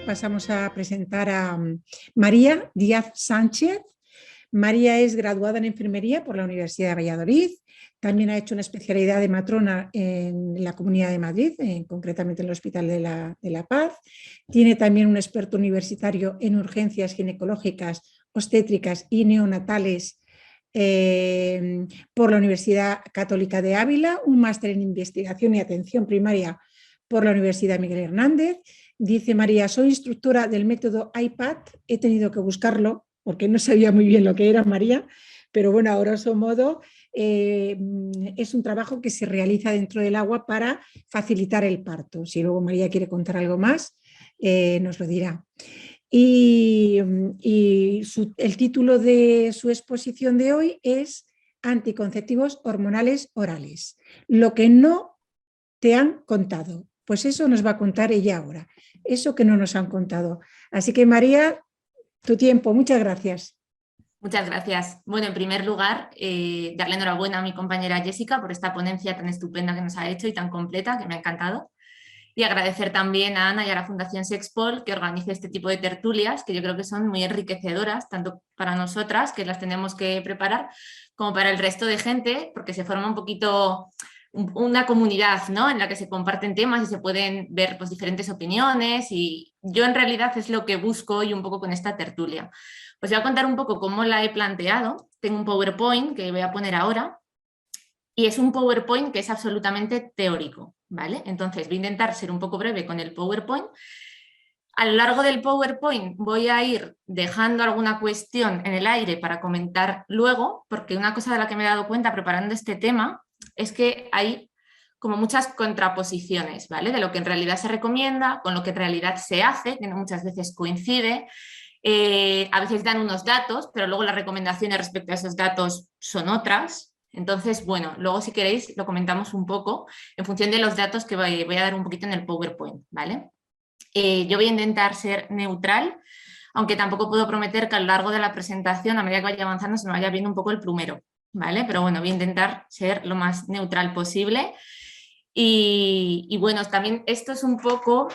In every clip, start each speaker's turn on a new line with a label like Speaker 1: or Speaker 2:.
Speaker 1: pasamos a presentar a María Díaz Sánchez. María es graduada en enfermería por la Universidad de Valladolid. También ha hecho una especialidad de matrona en la Comunidad de Madrid, concretamente en el Hospital de la Paz. Tiene también un experto universitario en urgencias ginecológicas, obstétricas y neonatales por la Universidad Católica de Ávila, un máster en investigación y atención primaria por la Universidad Miguel Hernández. Dice María: soy instructora del método IPAD, he tenido que buscarlo porque no sabía muy bien lo que era, María, pero bueno, a grosso modo es un trabajo que se realiza dentro del agua para facilitar el parto. Si luego María quiere contar algo más, nos lo dirá. El título de su exposición de hoy es Anticonceptivos hormonales orales, lo que no te han contado. Pues eso nos va a contar ella ahora, eso que no nos han contado. Así que María, tu tiempo, muchas gracias.
Speaker 2: Muchas gracias. Bueno, en primer lugar, darle enhorabuena a mi compañera Jessica por esta ponencia tan estupenda que nos ha hecho y tan completa, que me ha encantado. Y agradecer también a Ana y a la Fundación Sexpol que organice este tipo de tertulias, que yo creo que son muy enriquecedoras, tanto para nosotras, que las tenemos que preparar, como para el resto de gente, porque se forma un poquito una comunidad, ¿no?, en la que se comparten temas y se pueden ver pues diferentes opiniones, y yo en realidad es lo que busco hoy un poco con esta tertulia. Os voy a contar un poco cómo la he planteado. Tengo un PowerPoint que voy a poner ahora y es un PowerPoint que es absolutamente teórico, ¿vale? Entonces voy a intentar ser un poco breve con el PowerPoint. A lo largo del PowerPoint voy a ir dejando alguna cuestión en el aire para comentar luego, porque una cosa de la que me he dado cuenta preparando este tema es que hay como muchas contraposiciones, ¿vale?, de lo que en realidad se recomienda con lo que en realidad se hace, que no muchas veces coincide. A veces dan unos datos, pero luego las recomendaciones respecto a esos datos son otras. Entonces, bueno, luego si queréis lo comentamos un poco en función de los datos que voy a dar un poquito en el PowerPoint, ¿vale? Yo voy a intentar ser neutral, aunque tampoco puedo prometer que a lo largo de la presentación, a medida que vaya avanzando, se me vaya viendo un poco el plumero, ¿vale? Pero bueno, voy a intentar ser lo más neutral posible. Y bueno, también esto es un poco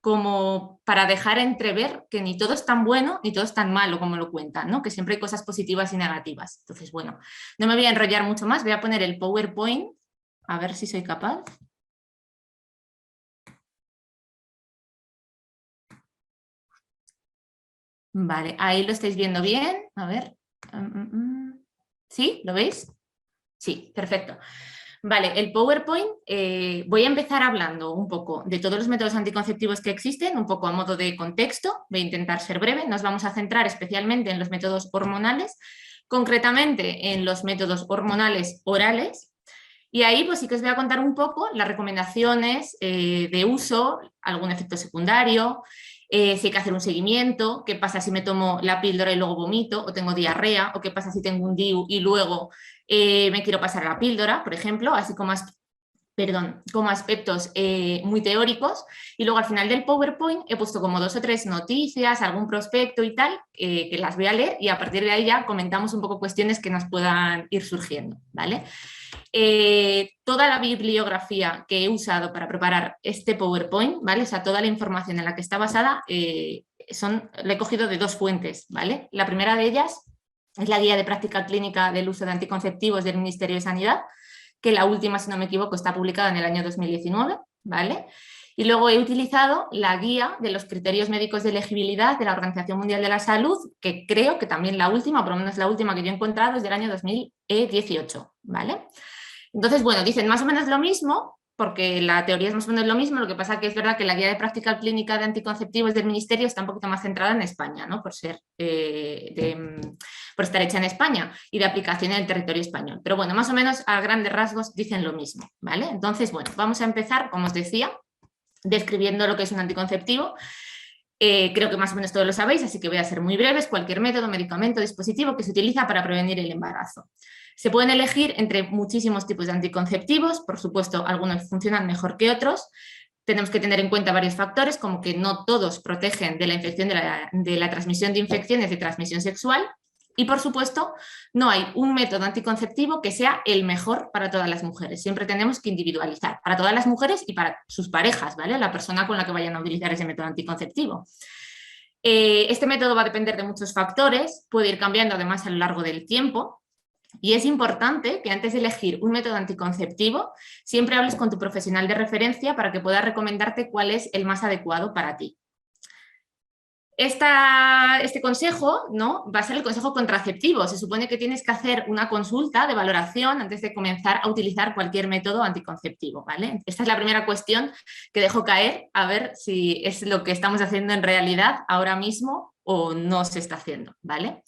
Speaker 2: como para dejar entrever que ni todo es tan bueno ni todo es tan malo como lo cuentan, ¿no?, que siempre hay cosas positivas y negativas. Entonces, bueno, no me voy a enrollar mucho más, voy a poner el PowerPoint, a ver si soy capaz. Vale, ahí lo estáis viendo bien, a ver. ¿Sí? ¿Lo veis? Sí, perfecto. Vale, el PowerPoint, voy a empezar hablando un poco de todos los métodos anticonceptivos que existen, un poco a modo de contexto. Voy a intentar ser breve. Nos vamos a centrar especialmente en los métodos hormonales, concretamente en los métodos hormonales orales. Y ahí pues sí que os voy a contar un poco las recomendaciones de uso, algún efecto secundario, si hay que hacer un seguimiento, qué pasa si me tomo la píldora y luego vomito o tengo diarrea, o qué pasa si tengo un DIU y luego me quiero pasar a la píldora, por ejemplo, así como aspectos muy teóricos. Y luego al final del PowerPoint he puesto como 2 o 3 noticias, algún prospecto y tal, que las voy a leer, y a partir de ahí ya comentamos un poco cuestiones que nos puedan ir surgiendo, ¿vale? Toda la bibliografía que he usado para preparar este PowerPoint, ¿vale?, o sea, toda la información en la que está basada, la he cogido de 2 fuentes, ¿vale? La primera de ellas es la guía de práctica clínica del uso de anticonceptivos del Ministerio de Sanidad, que la última, si no me equivoco, está publicada en el año 2019, ¿vale? Y luego he utilizado la guía de los criterios médicos de elegibilidad de la Organización Mundial de la Salud, que creo que también la última, o por lo menos la última que yo he encontrado, es del año 2018, ¿vale? Entonces, bueno, dicen más o menos lo mismo, porque la teoría es más o menos lo mismo, lo que pasa que es verdad que la guía de práctica clínica de anticonceptivos del Ministerio está un poquito más centrada en España, ¿no?, por estar hecha en España y de aplicación en el territorio español. Pero bueno, más o menos a grandes rasgos dicen lo mismo, ¿vale? Entonces, bueno, vamos a empezar, como os decía, describiendo lo que es un anticonceptivo. Creo que más o menos todos lo sabéis, así que voy a ser muy breve. Es cualquier método, medicamento, dispositivo que se utiliza para prevenir el embarazo. Se pueden elegir entre muchísimos tipos de anticonceptivos, por supuesto, algunos funcionan mejor que otros. Tenemos que tener en cuenta varios factores, como que no todos protegen de la infección, de la transmisión de infecciones de transmisión sexual. Y por supuesto, no hay un método anticonceptivo que sea el mejor para todas las mujeres. Siempre tenemos que individualizar para todas las mujeres y para sus parejas, ¿vale? La persona con la que vayan a utilizar ese método anticonceptivo. Este método va a depender de muchos factores, puede ir cambiando además a lo largo del tiempo. Y es importante que antes de elegir un método anticonceptivo siempre hables con tu profesional de referencia para que pueda recomendarte cuál es el más adecuado para ti. Este consejo, ¿no?, va a ser el consejo contraceptivo. Se supone que tienes que hacer una consulta de valoración antes de comenzar a utilizar cualquier método anticonceptivo, ¿vale? Esta es la primera cuestión que dejo caer, a ver si es lo que estamos haciendo en realidad ahora mismo o no se está haciendo, ¿vale?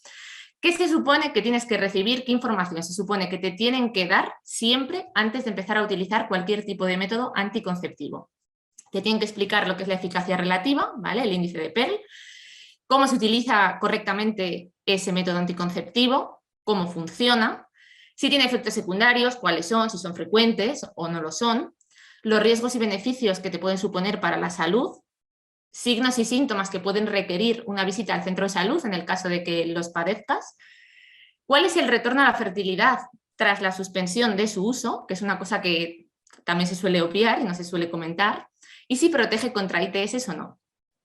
Speaker 2: ¿Qué se supone que tienes que recibir? ¿Qué información se supone que te tienen que dar siempre antes de empezar a utilizar cualquier tipo de método anticonceptivo? Te tienen que explicar lo que es la eficacia relativa, ¿vale?, el índice de Pearl, cómo se utiliza correctamente ese método anticonceptivo, cómo funciona, si tiene efectos secundarios, cuáles son, si son frecuentes o no lo son, los riesgos y beneficios que te pueden suponer para la salud, signos y síntomas que pueden requerir una visita al centro de salud en el caso de que los padezcas, cuál es el retorno a la fertilidad tras la suspensión de su uso, que es una cosa que también se suele obviar y no se suele comentar, y si protege contra ITS o no.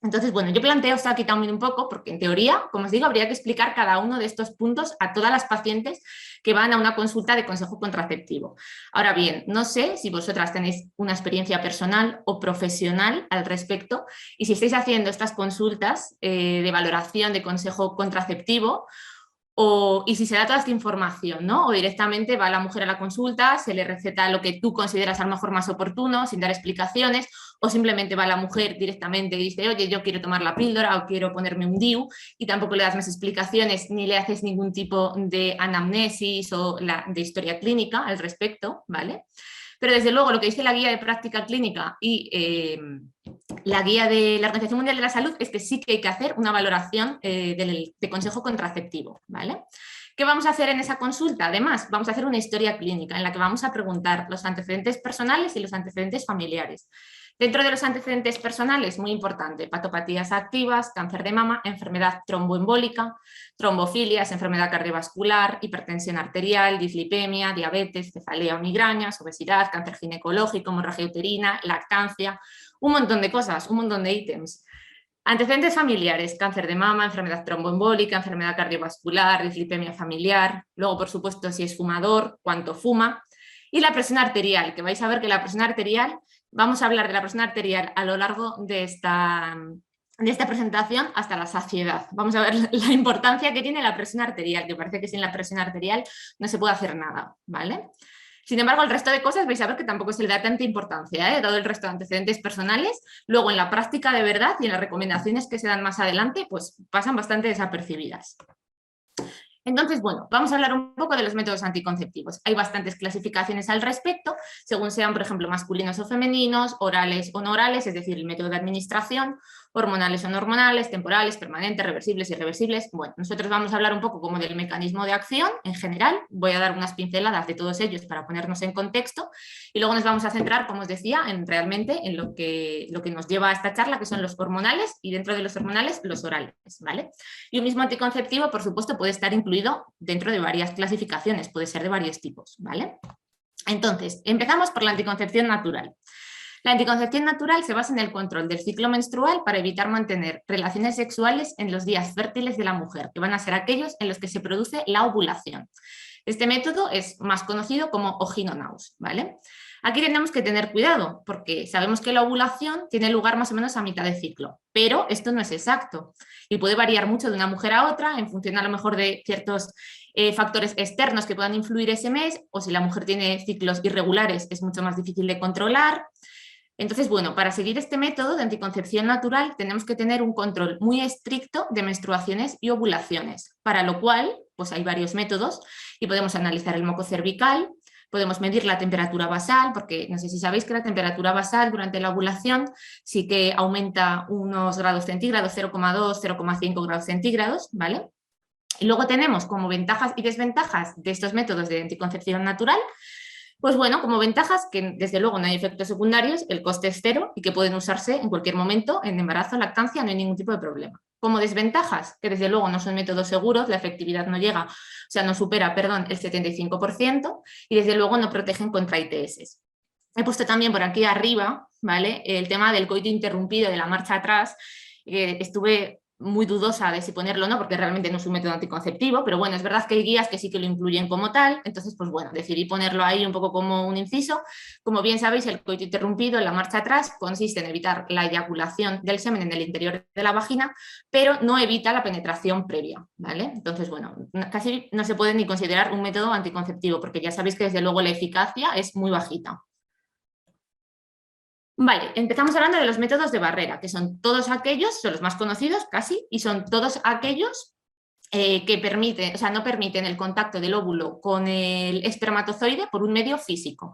Speaker 2: Entonces, bueno, yo planteo esto aquí también un poco porque en teoría, como os digo, habría que explicar cada uno de estos puntos a todas las pacientes que van a una consulta de consejo contraceptivo. Ahora bien, no sé si vosotras tenéis una experiencia personal o profesional al respecto y si estáis haciendo estas consultas de valoración de consejo contraceptivo y si se da toda esta información, ¿no? O directamente va la mujer a la consulta, se le receta lo que tú consideras a lo mejor más oportuno, sin dar explicaciones, o simplemente va la mujer directamente y dice, oye, yo quiero tomar la píldora o quiero ponerme un DIU, y tampoco le das más explicaciones ni le haces ningún tipo de anamnesis o de historia clínica al respecto, ¿vale? Pero desde luego lo que dice la guía de práctica clínica y la guía de la Organización Mundial de la Salud es que sí que hay que hacer una valoración de consejo contraceptivo, ¿vale? ¿Qué vamos a hacer en esa consulta? Además, vamos a hacer una historia clínica en la que vamos a preguntar los antecedentes personales y los antecedentes familiares. Dentro de los antecedentes personales, muy importante, patopatías activas, cáncer de mama, enfermedad tromboembólica, trombofilias, enfermedad cardiovascular, hipertensión arterial, dislipemia, diabetes, cefalea o migrañas, obesidad, cáncer ginecológico, hemorragia uterina, lactancia, un montón de cosas, un montón de ítems. Antecedentes familiares, cáncer de mama, enfermedad tromboembólica, enfermedad cardiovascular, dislipemia familiar, luego por supuesto si es fumador, cuánto fuma, y la presión arterial, que vais a ver que la presión arterial, vamos a hablar de la presión arterial a lo largo de esta presentación hasta la saciedad. Vamos a ver la importancia que tiene la presión arterial, que parece que sin la presión arterial no se puede hacer nada, ¿vale? Sin embargo, el resto de cosas vais a ver que tampoco se le da tanta importancia, dado el resto de antecedentes personales. Luego, en la práctica de verdad y en las recomendaciones que se dan más adelante, pues pasan bastante desapercibidas. Entonces, bueno, vamos a hablar un poco de los métodos anticonceptivos. Hay bastantes clasificaciones al respecto, según sean, por ejemplo, masculinos o femeninos, orales o no orales, es decir, el método de administración, hormonales o no hormonales, temporales, permanentes, reversibles, irreversibles. Bueno, nosotros vamos a hablar un poco como del mecanismo de acción en general. Voy a dar unas pinceladas de todos ellos para ponernos en contexto y luego nos vamos a centrar, como os decía, realmente en lo que nos lleva a esta charla, que son los hormonales y dentro de los hormonales, los orales, ¿vale? Y un mismo anticonceptivo, por supuesto, puede estar incluido dentro de varias clasificaciones, puede ser de varios tipos, ¿vale? Entonces, empezamos por la anticoncepción natural. La anticoncepción natural se basa en el control del ciclo menstrual para evitar mantener relaciones sexuales en los días fértiles de la mujer, que van a ser aquellos en los que se produce la ovulación. Este método es más conocido como Ogino-Naus, ¿vale? Aquí tenemos que tener cuidado porque sabemos que la ovulación tiene lugar más o menos a mitad de ciclo, pero esto no es exacto y puede variar mucho de una mujer a otra en función a lo mejor de ciertos factores externos que puedan influir ese mes, o si la mujer tiene ciclos irregulares es mucho más difícil de controlar. Entonces, bueno, para seguir este método de anticoncepción natural tenemos que tener un control muy estricto de menstruaciones y ovulaciones, para lo cual pues hay varios métodos y podemos analizar el moco cervical, podemos medir la temperatura basal, porque no sé si sabéis que la temperatura basal durante la ovulación sí que aumenta unos grados centígrados, 0,2, 0,5 grados centígrados, ¿vale? Y luego tenemos como ventajas y desventajas de estos métodos de anticoncepción natural, Pues bueno, como ventajas, que desde luego no hay efectos secundarios, el coste es cero y que pueden usarse en cualquier momento, en embarazo, lactancia, no hay ningún tipo de problema. Como desventajas, que desde luego no son métodos seguros, la efectividad no llega, o sea, no supera, perdón, el 75% y desde luego no protegen contra ITS. He puesto también por aquí arriba, ¿vale?, el tema del coito interrumpido, de la marcha atrás. Estuve muy dudosa de si ponerlo o no, porque realmente no es un método anticonceptivo, pero bueno, es verdad que hay guías que sí que lo incluyen como tal, entonces pues bueno, decidí ponerlo ahí un poco como un inciso. Como bien sabéis, el coito interrumpido en la marcha atrás consiste en evitar la eyaculación del semen en el interior de la vagina, pero no evita la penetración previa, ¿vale? Entonces bueno, casi no se puede ni considerar un método anticonceptivo, porque ya sabéis que desde luego la eficacia es muy bajita. Vale, empezamos hablando de los métodos de barrera, que son todos aquellos, son los más conocidos casi, y son todos aquellos que permiten, o sea, no permiten el contacto del óvulo con el espermatozoide por un medio físico.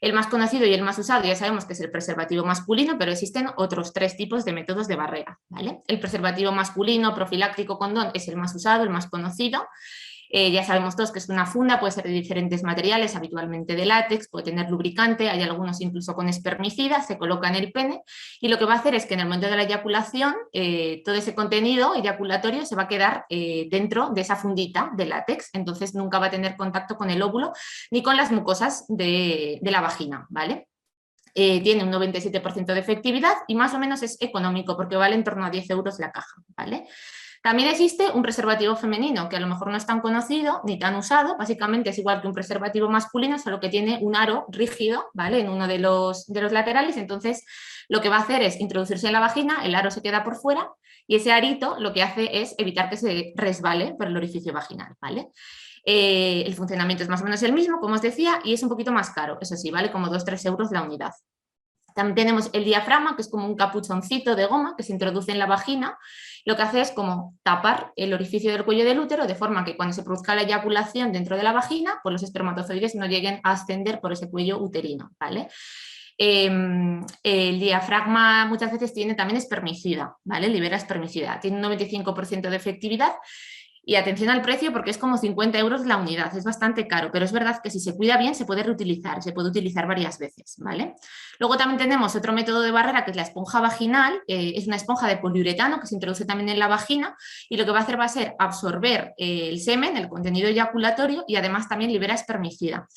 Speaker 2: El más conocido y el más usado ya sabemos que es el preservativo masculino, pero existen otros 3 tipos de métodos de barrera, ¿vale? El preservativo masculino profiláctico condón es el más usado, el más conocido. Ya sabemos todos que es una funda, puede ser de diferentes materiales, habitualmente de látex, puede tener lubricante, hay algunos incluso con espermicida, se coloca en el pene y lo que va a hacer es que en el momento de la eyaculación todo ese contenido eyaculatorio se va a quedar dentro de esa fundita de látex, entonces nunca va a tener contacto con el óvulo ni con las mucosas de la vagina, ¿vale? Tiene un 97% de efectividad y más o menos es económico porque vale en torno a 10 euros la caja, ¿vale? También existe un preservativo femenino que a lo mejor no es tan conocido ni tan usado, básicamente es igual que un preservativo masculino, solo que tiene un aro rígido, ¿vale?, en uno de los laterales, entonces lo que va a hacer es introducirse en la vagina, el aro se queda por fuera y ese arito lo que hace es evitar que se resbale por el orificio vaginal, ¿vale? El funcionamiento es más o menos el mismo, como os decía, y es un poquito más caro, eso sí, vale como 2-3 euros la unidad. También tenemos el diafragma, que es como un capuchoncito de goma que se introduce en la vagina. Lo que hace es como tapar el orificio del cuello del útero de forma que cuando se produzca la eyaculación dentro de la vagina, pues los espermatozoides no lleguen a ascender por ese cuello uterino, ¿vale? El diafragma muchas veces tiene también espermicida, ¿vale? Libera espermicida. Tiene un 95% de efectividad. Y atención al precio porque es como 50 euros la unidad, es bastante caro, pero es verdad que si se cuida bien se puede reutilizar, se puede utilizar varias veces, ¿vale? Luego también tenemos otro método de barrera que es la esponja vaginal, es una esponja de poliuretano que se introduce también en la vagina y lo que va a hacer va a ser absorber el semen, el contenido eyaculatorio y además también libera espermicida.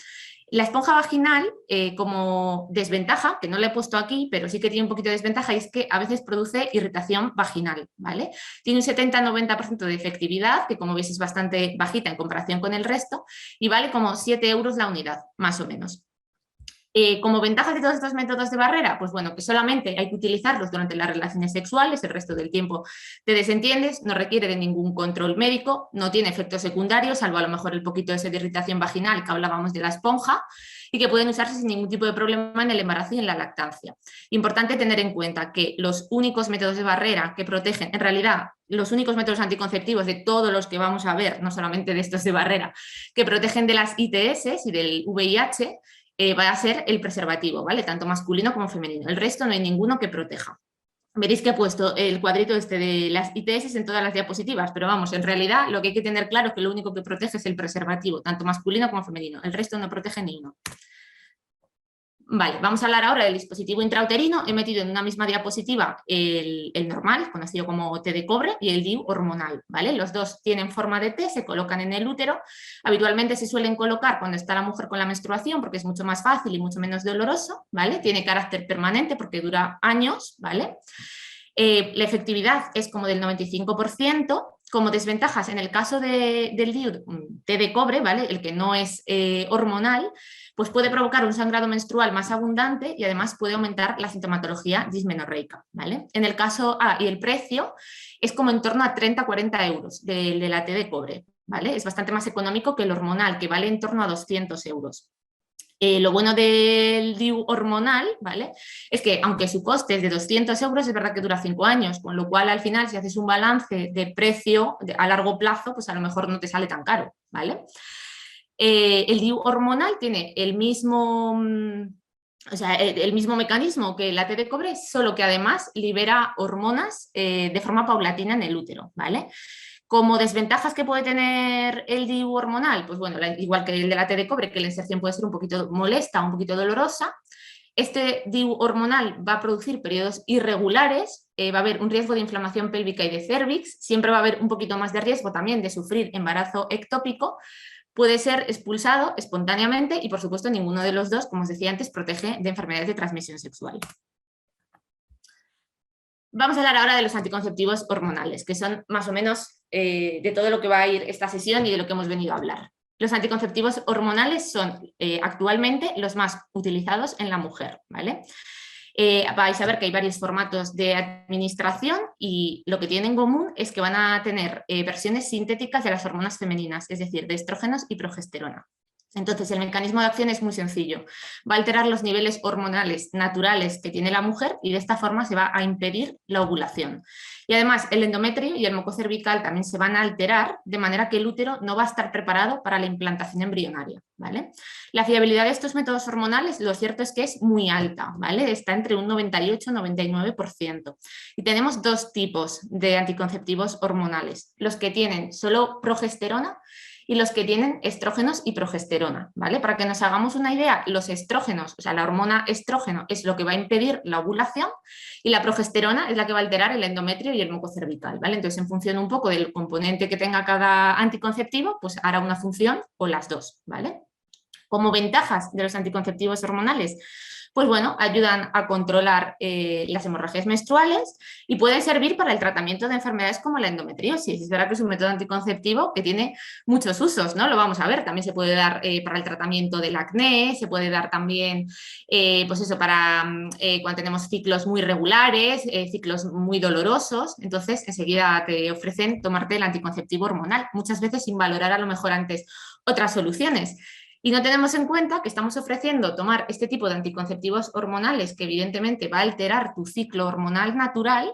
Speaker 2: La esponja vaginal, como desventaja, que no la he puesto aquí, pero sí que tiene un poquito de desventaja, y es que a veces produce irritación vaginal, ¿vale? Tiene un 70-90% de efectividad, que como veis es bastante bajita en comparación con el resto, y vale como 7 euros la unidad, más o menos. Como ventajas de todos estos métodos de barrera, pues bueno, que solamente hay que utilizarlos durante las relaciones sexuales, el resto del tiempo te desentiendes, no requiere de ningún control médico, no tiene efectos secundarios, salvo a lo mejor el poquito ese de irritación vaginal que hablábamos de la esponja, y que pueden usarse sin ningún tipo de problema en el embarazo y en la lactancia. Importante tener en cuenta que los únicos métodos de barrera que protegen, en realidad, los únicos métodos anticonceptivos de todos los que vamos a ver, no solamente de estos de barrera, que protegen de las ITS y del VIH, va a ser el preservativo, ¿vale? Tanto masculino como femenino. El resto no hay ninguno que proteja. Veréis que he puesto el cuadrito este de las ITS en todas las diapositivas, pero vamos, en realidad lo que hay que tener claro es que lo único que protege es el preservativo, tanto masculino como femenino. El resto no protege ni uno. Vale, vamos a hablar ahora del dispositivo intrauterino. He metido en una misma diapositiva el normal, conocido como T de cobre, y el DIU hormonal, ¿vale? Los dos tienen forma de T, se colocan en el útero. Habitualmente se suelen colocar cuando está la mujer con la menstruación porque es mucho más fácil y mucho menos doloroso, ¿vale? Tiene carácter permanente porque dura años, ¿vale? La efectividad es como del 95%. Como desventajas, en el caso del DIU T de cobre, ¿vale?, el que no es hormonal, pues puede provocar un sangrado menstrual más abundante y además puede aumentar la sintomatología dismenorreica, ¿vale? En el caso y el precio es como en torno a 30-40 euros de la T de cobre, ¿vale? Es bastante más económico que el hormonal, que vale en torno a 200 euros. Lo bueno del DIU hormonal, ¿vale?, es que aunque su coste es de 200 euros, es verdad que dura 5 años, con lo cual al final si haces un balance de precio a largo plazo, pues a lo mejor no te sale tan caro, ¿vale? El DIU hormonal tiene el mismo, o sea, el mismo mecanismo que la T de cobre, solo que además libera hormonas de forma paulatina en el útero, ¿vale? Como desventajas que puede tener el DIU hormonal, pues bueno, igual que el de la T de cobre, que la inserción puede ser un poquito molesta, un poquito dolorosa. Este DIU hormonal va a producir periodos irregulares, va a haber un riesgo de inflamación pélvica y de cérvix, siempre va a haber un poquito más de riesgo también de sufrir embarazo ectópico, puede ser expulsado espontáneamente y por supuesto ninguno de los dos, como os decía antes, protege de enfermedades de transmisión sexual. Vamos a hablar ahora de los anticonceptivos hormonales, que son más o menos de todo lo que va a ir esta sesión y de lo que hemos venido a hablar. Los anticonceptivos hormonales son actualmente los más utilizados en la mujer, ¿vale? Vais a ver que hay varios formatos de administración y lo que tienen en común es que van a tener versiones sintéticas de las hormonas femeninas, es decir, de estrógenos y progesterona. Entonces, el mecanismo de acción es muy sencillo. Va a alterar los niveles hormonales naturales que tiene la mujer y de esta forma se va a impedir la ovulación. Y además, el endometrio y el moco cervical también se van a alterar de manera que el útero no va a estar preparado para la implantación embrionaria, ¿vale? La fiabilidad de estos métodos hormonales, lo cierto es que es muy alta, ¿vale? Está entre un 98 y 99%. Y tenemos dos tipos de anticonceptivos hormonales. Los que tienen solo progesterona y los que tienen estrógenos y progesterona, ¿vale? Para que nos hagamos una idea, los estrógenos, o sea, la hormona estrógeno es lo que va a impedir la ovulación y la progesterona es la que va a alterar el endometrio y el moco cervical, ¿vale? Entonces, en función un poco del componente que tenga cada anticonceptivo, pues hará una función o las dos, ¿vale? Como ventajas de los anticonceptivos hormonales, pues bueno, ayudan a controlar las hemorragias menstruales y pueden servir para el tratamiento de enfermedades como la endometriosis. Es verdad que es un método anticonceptivo que tiene muchos usos, ¿no? Lo vamos a ver, también se puede dar para el tratamiento del acné, se puede dar también, pues eso, para cuando tenemos ciclos muy regulares, ciclos muy dolorosos, entonces enseguida te ofrecen tomarte el anticonceptivo hormonal, muchas veces sin valorar a lo mejor antes otras soluciones. Y no tenemos en cuenta que estamos ofreciendo tomar este tipo de anticonceptivos hormonales que evidentemente va a alterar tu ciclo hormonal natural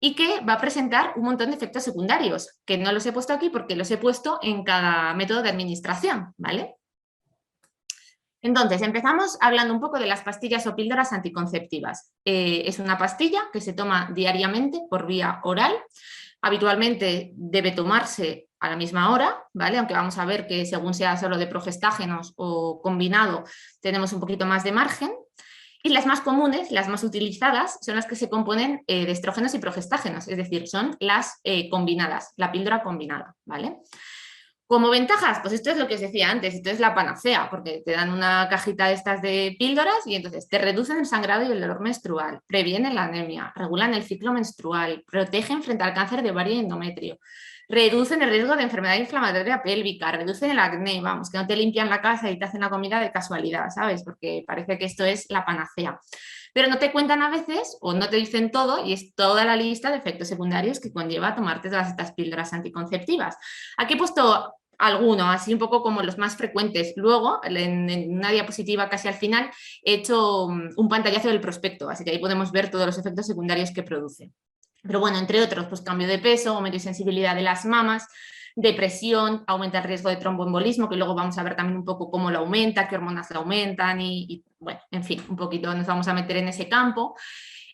Speaker 2: y que va a presentar un montón de efectos secundarios, que no los he puesto aquí porque los he puesto en cada método de administración, ¿vale? Entonces, empezamos hablando un poco de las pastillas o píldoras anticonceptivas. Es una pastilla que se toma diariamente por vía oral. Habitualmente debe tomarse a la misma hora, ¿vale? Aunque vamos a ver que según sea solo de progestágenos o combinado, tenemos un poquito más de margen. Y las más comunes, las más utilizadas, son las que se componen de estrógenos y progestágenos, es decir, son las combinadas, la píldora combinada, ¿vale? Como ventajas, pues esto es lo que os decía antes, esto es la panacea, porque te dan una cajita de estas de píldoras y entonces te reducen el sangrado y el dolor menstrual, previenen la anemia, regulan el ciclo menstrual, protegen frente al cáncer de ovario y endometrio, reducen el riesgo de enfermedad inflamatoria pélvica, reducen el acné, vamos, que no te limpian la casa y te hacen la comida de casualidad, ¿sabes? Porque parece que esto es la panacea. Pero no te cuentan a veces o no te dicen todo y es toda la lista de efectos secundarios que conlleva tomarte todas estas píldoras anticonceptivas. Aquí he puesto alguno, así un poco como los más frecuentes. Luego, en una diapositiva casi al final, he hecho un pantallazo del prospecto, así que ahí podemos ver todos los efectos secundarios que produce. Pero bueno, entre otros, pues cambio de peso, aumento y sensibilidad de las mamas, depresión, aumenta el riesgo de tromboembolismo, que luego vamos a ver también un poco cómo lo aumenta, qué hormonas lo aumentan y bueno, en fin, un poquito nos vamos a meter en ese campo.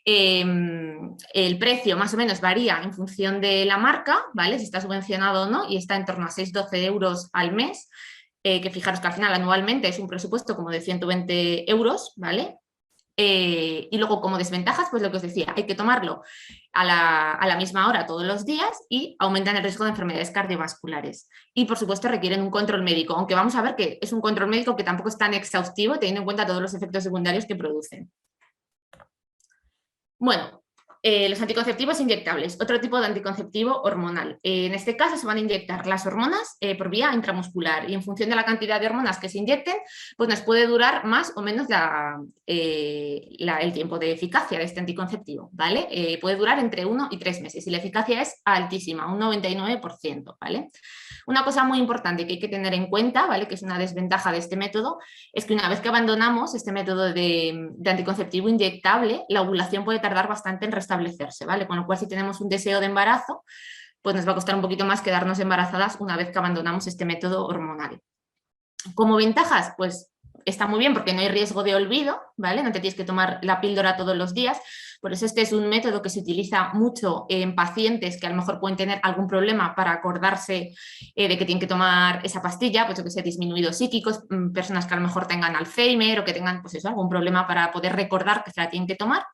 Speaker 2: El precio más o menos varía en función de la marca, ¿vale? Si está subvencionado o no, y está en torno a 6-12 euros al mes, que fijaros que al final anualmente es un presupuesto como de 120 euros, ¿vale? Y luego como desventajas, pues lo que os decía, hay que tomarlo a la misma hora todos los días y aumentan el riesgo de enfermedades cardiovasculares. Y por supuesto requieren un control médico, aunque vamos a ver que es un control médico que tampoco es tan exhaustivo teniendo en cuenta todos los efectos secundarios que producen. Bueno, los anticonceptivos inyectables, otro tipo de anticonceptivo hormonal. En este caso se van a inyectar las hormonas por vía intramuscular y en función de la cantidad de hormonas que se inyecten, pues nos puede durar más o menos el tiempo de eficacia de este anticonceptivo, ¿vale? Puede durar entre 1 y 3 meses y la eficacia es altísima, un 99%, ¿vale? Una cosa muy importante que hay que tener en cuenta, ¿vale? Que es una desventaja de este método, es que una vez que abandonamos este método de anticonceptivo inyectable, la ovulación puede tardar bastante en restablecerse, ¿vale? Con lo cual, si tenemos un deseo de embarazo, pues nos va a costar un poquito más quedarnos embarazadas una vez que abandonamos este método hormonal. Como ventajas, pues está muy bien porque no hay riesgo de olvido, ¿vale? No te tienes que tomar la píldora todos los días. Por eso este es un método que se utiliza mucho en pacientes que a lo mejor pueden tener algún problema para acordarse de que tienen que tomar esa pastilla, pues que sea disminuidos psíquicos, personas que a lo mejor tengan Alzheimer o que tengan pues eso, algún problema para poder recordar que se la tienen que tomar.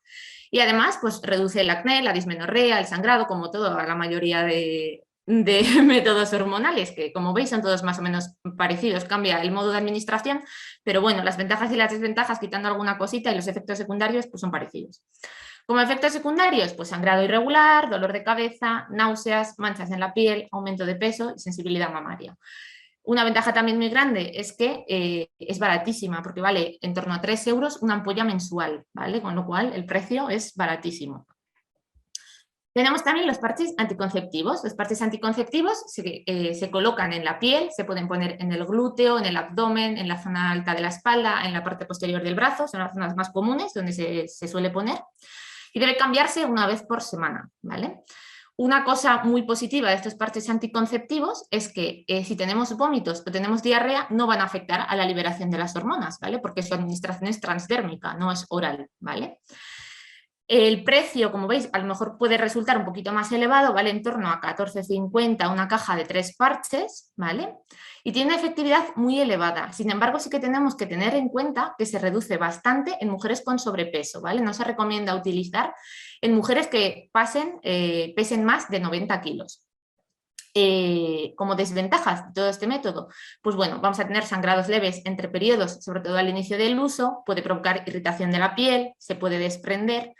Speaker 2: Y además pues reduce el acné, la dismenorrea, el sangrado, como toda la mayoría de métodos hormonales, que como veis son todos más o menos parecidos, cambia el modo de administración, pero bueno, las ventajas y las desventajas, quitando alguna cosita, y los efectos secundarios pues son parecidos. Como efectos secundarios, pues sangrado irregular, dolor de cabeza, náuseas, manchas en la piel, aumento de peso y sensibilidad mamaria. Una ventaja también muy grande es que es baratísima, porque vale en torno a 3 euros una ampolla mensual, ¿vale? Con lo cual el precio es baratísimo. Tenemos también los parches anticonceptivos. Los parches anticonceptivos se colocan en la piel, se pueden poner en el glúteo, en el abdomen, en la zona alta de la espalda, en la parte posterior del brazo, son las zonas más comunes donde se suele poner. Y debe cambiarse una vez por semana, ¿vale? Una cosa muy positiva de estos parches anticonceptivos es que si tenemos vómitos o tenemos diarrea, no van a afectar a la liberación de las hormonas, ¿vale? Porque su administración es transdérmica, no es oral, ¿vale? El precio, como veis, a lo mejor puede resultar un poquito más elevado, vale en torno a 14,50 una caja de 3 parches, ¿vale? Y tiene una efectividad muy elevada. Sin embargo, sí que tenemos que tener en cuenta que se reduce bastante en mujeres con sobrepeso, ¿vale? No se recomienda utilizar en mujeres que pesen más de 90 kilos. Como desventajas de todo este método, pues bueno, vamos a tener sangrados leves entre periodos, sobre todo al inicio del uso, puede provocar irritación de la piel, se puede desprender.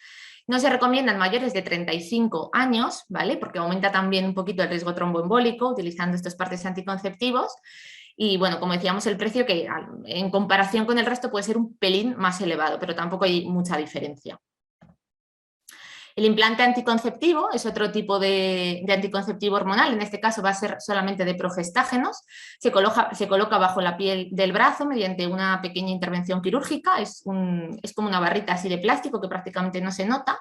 Speaker 2: No se recomiendan mayores de 35 años, ¿vale? Porque aumenta también un poquito el riesgo tromboembólico utilizando estos parches anticonceptivos. Y bueno, como decíamos, el precio que en comparación con el resto puede ser un pelín más elevado, pero tampoco hay mucha diferencia. El implante anticonceptivo es otro tipo de anticonceptivo hormonal, en este caso va a ser solamente de progestágenos, se coloca bajo la piel del brazo mediante una pequeña intervención quirúrgica, es como una barrita así de plástico que prácticamente no se nota,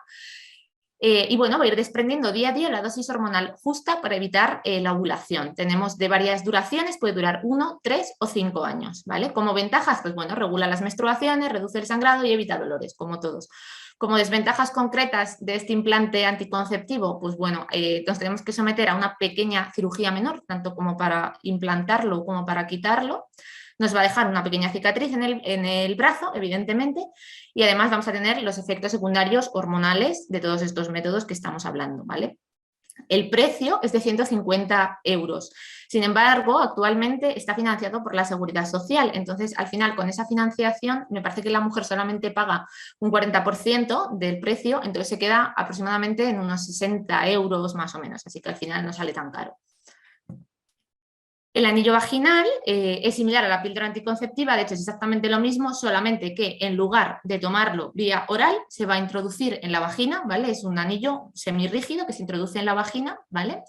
Speaker 2: y bueno, va a ir desprendiendo día a día la dosis hormonal justa para evitar la ovulación. Tenemos de varias duraciones, puede durar 1, 3 o 5 años, ¿vale? Como ventajas, pues bueno, regula las menstruaciones, reduce el sangrado y evita dolores, como todos. Como desventajas concretas de este implante anticonceptivo, pues bueno, nos tenemos que someter a una pequeña cirugía menor, tanto como para implantarlo como para quitarlo. Nos va a dejar una pequeña cicatriz en el brazo, evidentemente, y además vamos a tener los efectos secundarios hormonales de todos estos métodos que estamos hablando, ¿vale? El precio es de 150 euros. Sin embargo, actualmente está financiado por la Seguridad Social. Entonces, al final, con esa financiación, me parece que la mujer solamente paga un 40% del precio, entonces se queda aproximadamente en unos 60 euros más o menos. Así que al final no sale tan caro. El anillo vaginal es similar a la píldora anticonceptiva, de hecho es exactamente lo mismo, solamente que en lugar de tomarlo vía oral, se va a introducir en la vagina, ¿vale? Es un anillo semirrígido que se introduce en la vagina, ¿vale?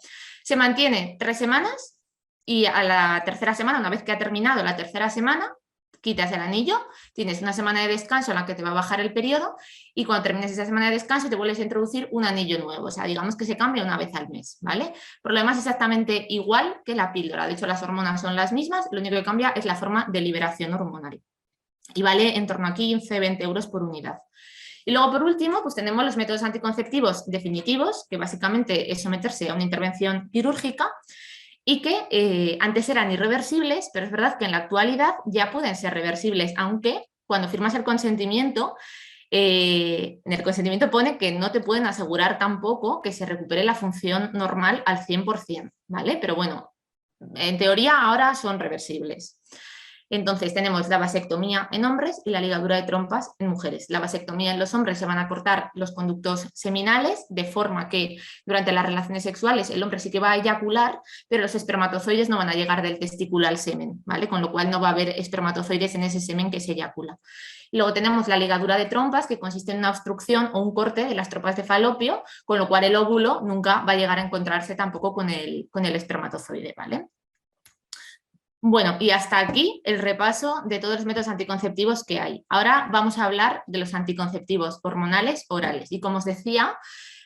Speaker 2: Se mantiene 3 semanas y a la tercera semana, una vez que ha terminado la tercera semana, quitas el anillo, tienes una semana de descanso en la que te va a bajar el periodo y cuando termines esa semana de descanso te vuelves a introducir un anillo nuevo, o sea, digamos que se cambia una vez al mes, ¿vale? Por lo demás es exactamente igual que la píldora, de hecho las hormonas son las mismas, lo único que cambia es la forma de liberación hormonal y vale en torno a 15-20 euros por unidad. Y luego, por último, pues tenemos los métodos anticonceptivos definitivos, que básicamente es someterse a una intervención quirúrgica y que antes eran irreversibles, pero es verdad que en la actualidad ya pueden ser reversibles, aunque cuando firmas el consentimiento, en el consentimiento pone que no te pueden asegurar tampoco que se recupere la función normal al 100%, ¿vale? Pero bueno, en teoría ahora son reversibles. Entonces tenemos la vasectomía en hombres y la ligadura de trompas en mujeres. La vasectomía en los hombres se van a cortar los conductos seminales de forma que durante las relaciones sexuales el hombre sí que va a eyacular, pero los espermatozoides no van a llegar del testículo al semen, ¿vale? Con lo cual no va a haber espermatozoides en ese semen que se eyacula. Y luego tenemos la ligadura de trompas, que consiste en una obstrucción o un corte de las trompas de falopio, con lo cual el óvulo nunca va a llegar a encontrarse tampoco con el espermatozoide, ¿vale? Bueno, y hasta aquí el repaso de todos los métodos anticonceptivos que hay. Ahora vamos a hablar de los anticonceptivos hormonales orales. Y como os decía,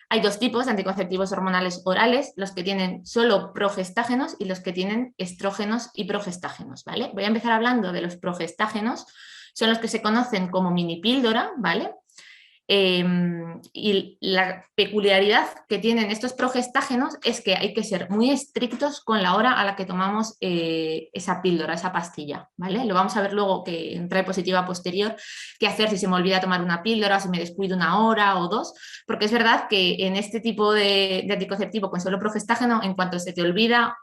Speaker 2: hay 2 tipos de anticonceptivos hormonales orales, los que tienen solo progestágenos y los que tienen estrógenos y progestágenos, ¿vale? Voy a empezar hablando de los progestágenos. son los que se conocen como mini píldora, ¿vale? Y la peculiaridad que tienen estos progestágenos es que hay que ser muy estrictos con la hora a la que tomamos esa píldora, esa pastilla, ¿vale? Lo vamos a ver luego que en diapositiva posterior, qué hacer si se me olvida tomar una píldora, si me descuido una hora o dos, porque es verdad que en este tipo de anticonceptivo con solo progestágeno, en cuanto se te olvida